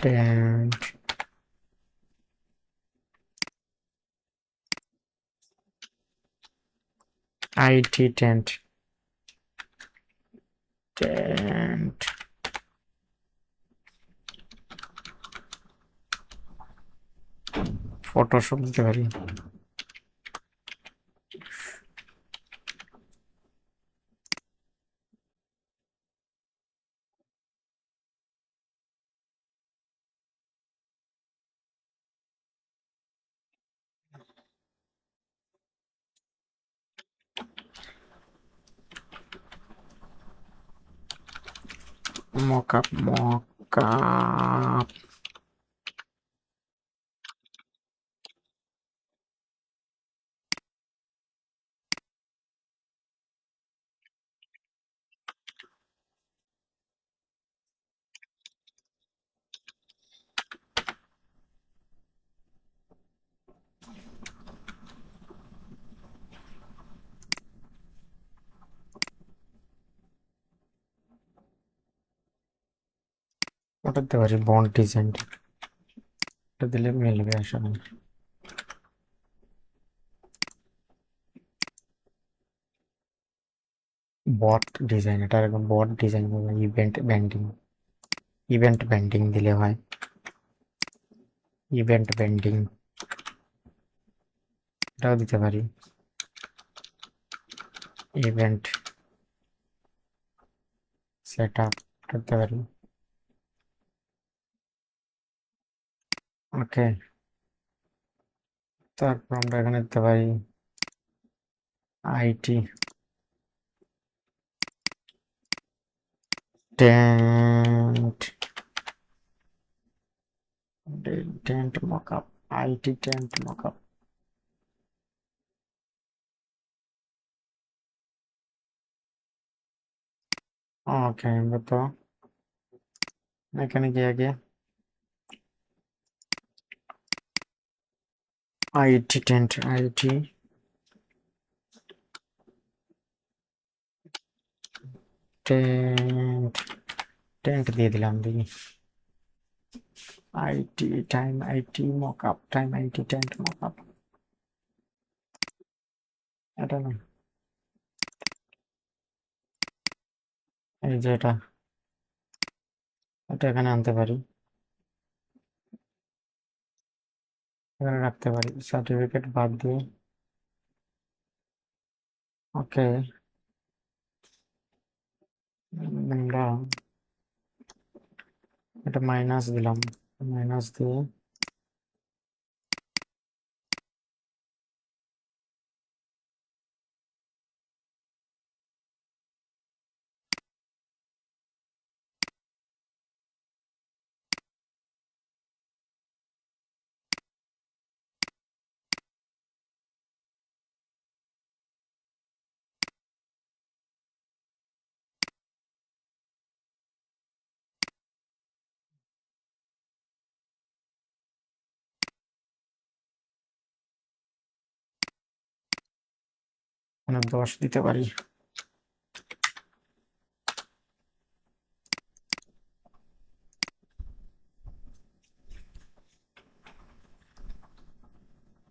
Tent, IT tent, tent, Photoshop দিতে পারি। মকআপ, মকআপ, ওটা দিতে পারি বন্ড ডিজাইন, এটা দিলে মিলবে আসা করি। বট ডিজাইন, এটা এরকম বট ডিজাইন বলে, ইভেন্ট ব্যান্ডিং দিলে হয়, ইভেন্ট ব্যান্ডিং এটাও দিতে পারি, ইভেন্ট সেট আপ করতে পারি। ওকে, তারপর আমরা এখানে দিতে পারি IT tent, tent mockup, IT tent mockup. Okay, আমরা তো এখানে গিয়ে আগে IT tent, IT tent, tent দিয়ে দিলাম, দেখি IT time, IT mockup time, IT tent mockup, এটা না, এই যে এটা, এটা এখানে আনতে পারি, এখানে রাখতে পারি, সার্টিফিকেট বাদ দিয়ে। ওকে, আমরা এটা মাইনাস দিলাম, মাইনাস দিয়ে মানে 10 দিতে পারি।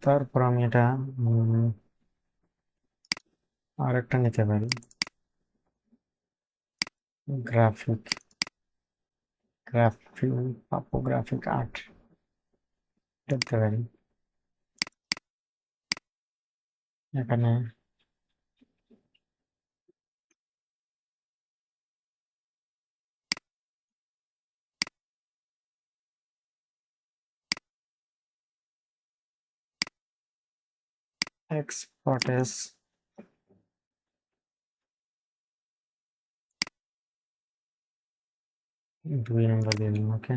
তারপর আমি এটা আরেকটা নিতে পারি, গ্রাফিক, গ্রাফিক পাপোগ্রাফিক আর্ট দিতে পারি। এখানে এক্সপোর্টেস, 2 আমরা দিয়ে দিলাম। ওকে,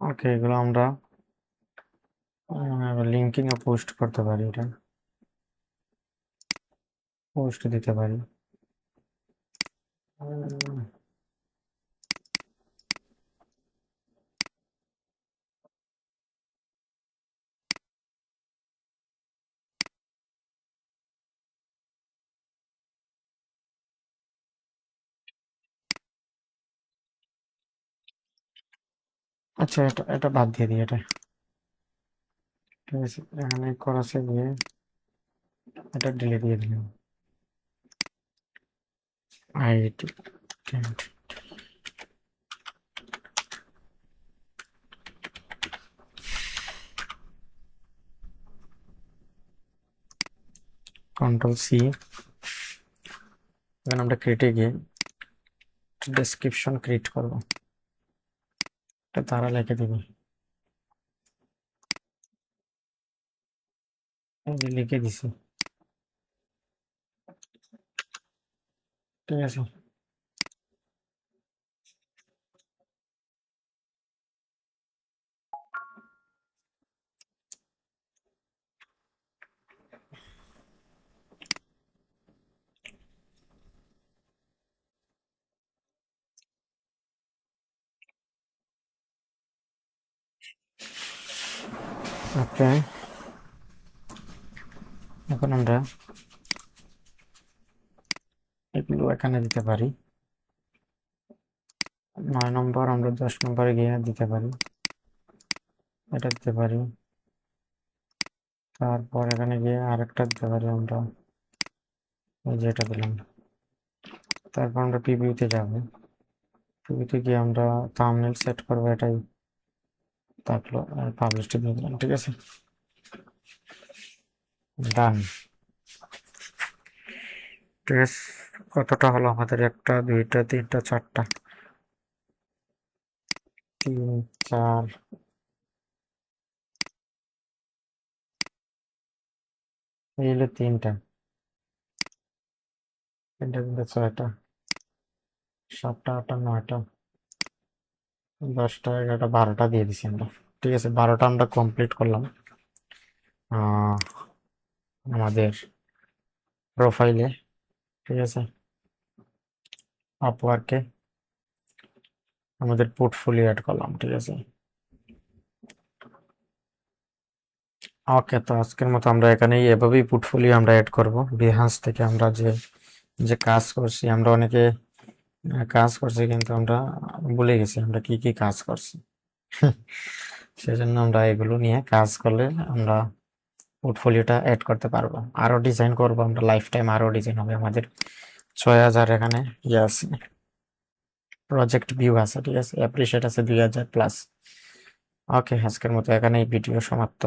ওকে, এগুলো আমরা লিঙ্কিং এ পোস্ট করতে পারি, এটা পোস্ট দিতে পারি। উম, আচ্ছা, এটা এটা বাদ দিয়ে দিই, এটা ঠিক আছে, এখানে করাসে গিয়ে এটা ডিলিট দিয়ে দিলাম, আইটি টেন্ট। কন্ট্রোল সি, এখানে আমরা ক্রিয়েটে গিয়ে ডেসক্রিপশন ক্রিয়েট করবো, এটা তারা লিখে দিবে, এই যে লিখে দিছি, ঠিক আছে। ওকে, এখন আমরা এগুলো এখানে দিতে পারি, 9 নম্বর আমরা 10 নম্বরে গিয়ে দিতে পারি, এটা দিতে পারি। তারপর এখানে গিয়ে আরেকটা দিতে পারি আমরা, এই যে এটা দিলাম। তারপর আমরা প্রিভিউতে যাব, প্রিভিউতে গিয়ে আমরা থাম্বনেল সেট করবো এটাই, তারপর পাবলিশটা দিয়ে দিলাম, ঠিক আছে, ডান। ঠিক আছে, কতটা হলো আমাদের? 1টা 2টা 3টা 4টা, 3 4, এই হলো 3টা, 3টা 6টা 7টা 8টা 9টা 10টা 11টা 12টা দিয়ে দিছি আমরা। ঠিক আছে, 12টা আমরা কমপ্লিট করলাম আমাদের প্রোফাইলে। ঠিক আছে, আপওয়ার্কে আমাদের পোর্টফোলিও অ্যাড করলাম। ঠিক আছে, ওকে। তো আজকের মতো আমরা এখানেই এভাবেই পোর্টফোলিও আমরা অ্যাড করব। বিহান্স থেকে আমরা যে যে কাজ করছি, আমরা অনেকে কাজ করছি কিন্তু আমরা ভুলে গেছি আমরা কি কি কাজ করছি। সেজন্য আমরা এগুলো নিয়ে কাজ করলে আমরা পোর্টফোলিওটা অ্যাড করতে পারবো। আরো ডিজাইন করব আমরা, লাইফ টাইম আরো ডিজাইন হবে আমাদের। 6000 এখানে ইয়ে আছে, প্রজেক্ট ভিউ আছে। ঠিক আছে, অ্যাপ্রিসিয়েট আছে 2000+। ওকে, আজকের মতো এখানেই ভিডিও সমাপ্ত।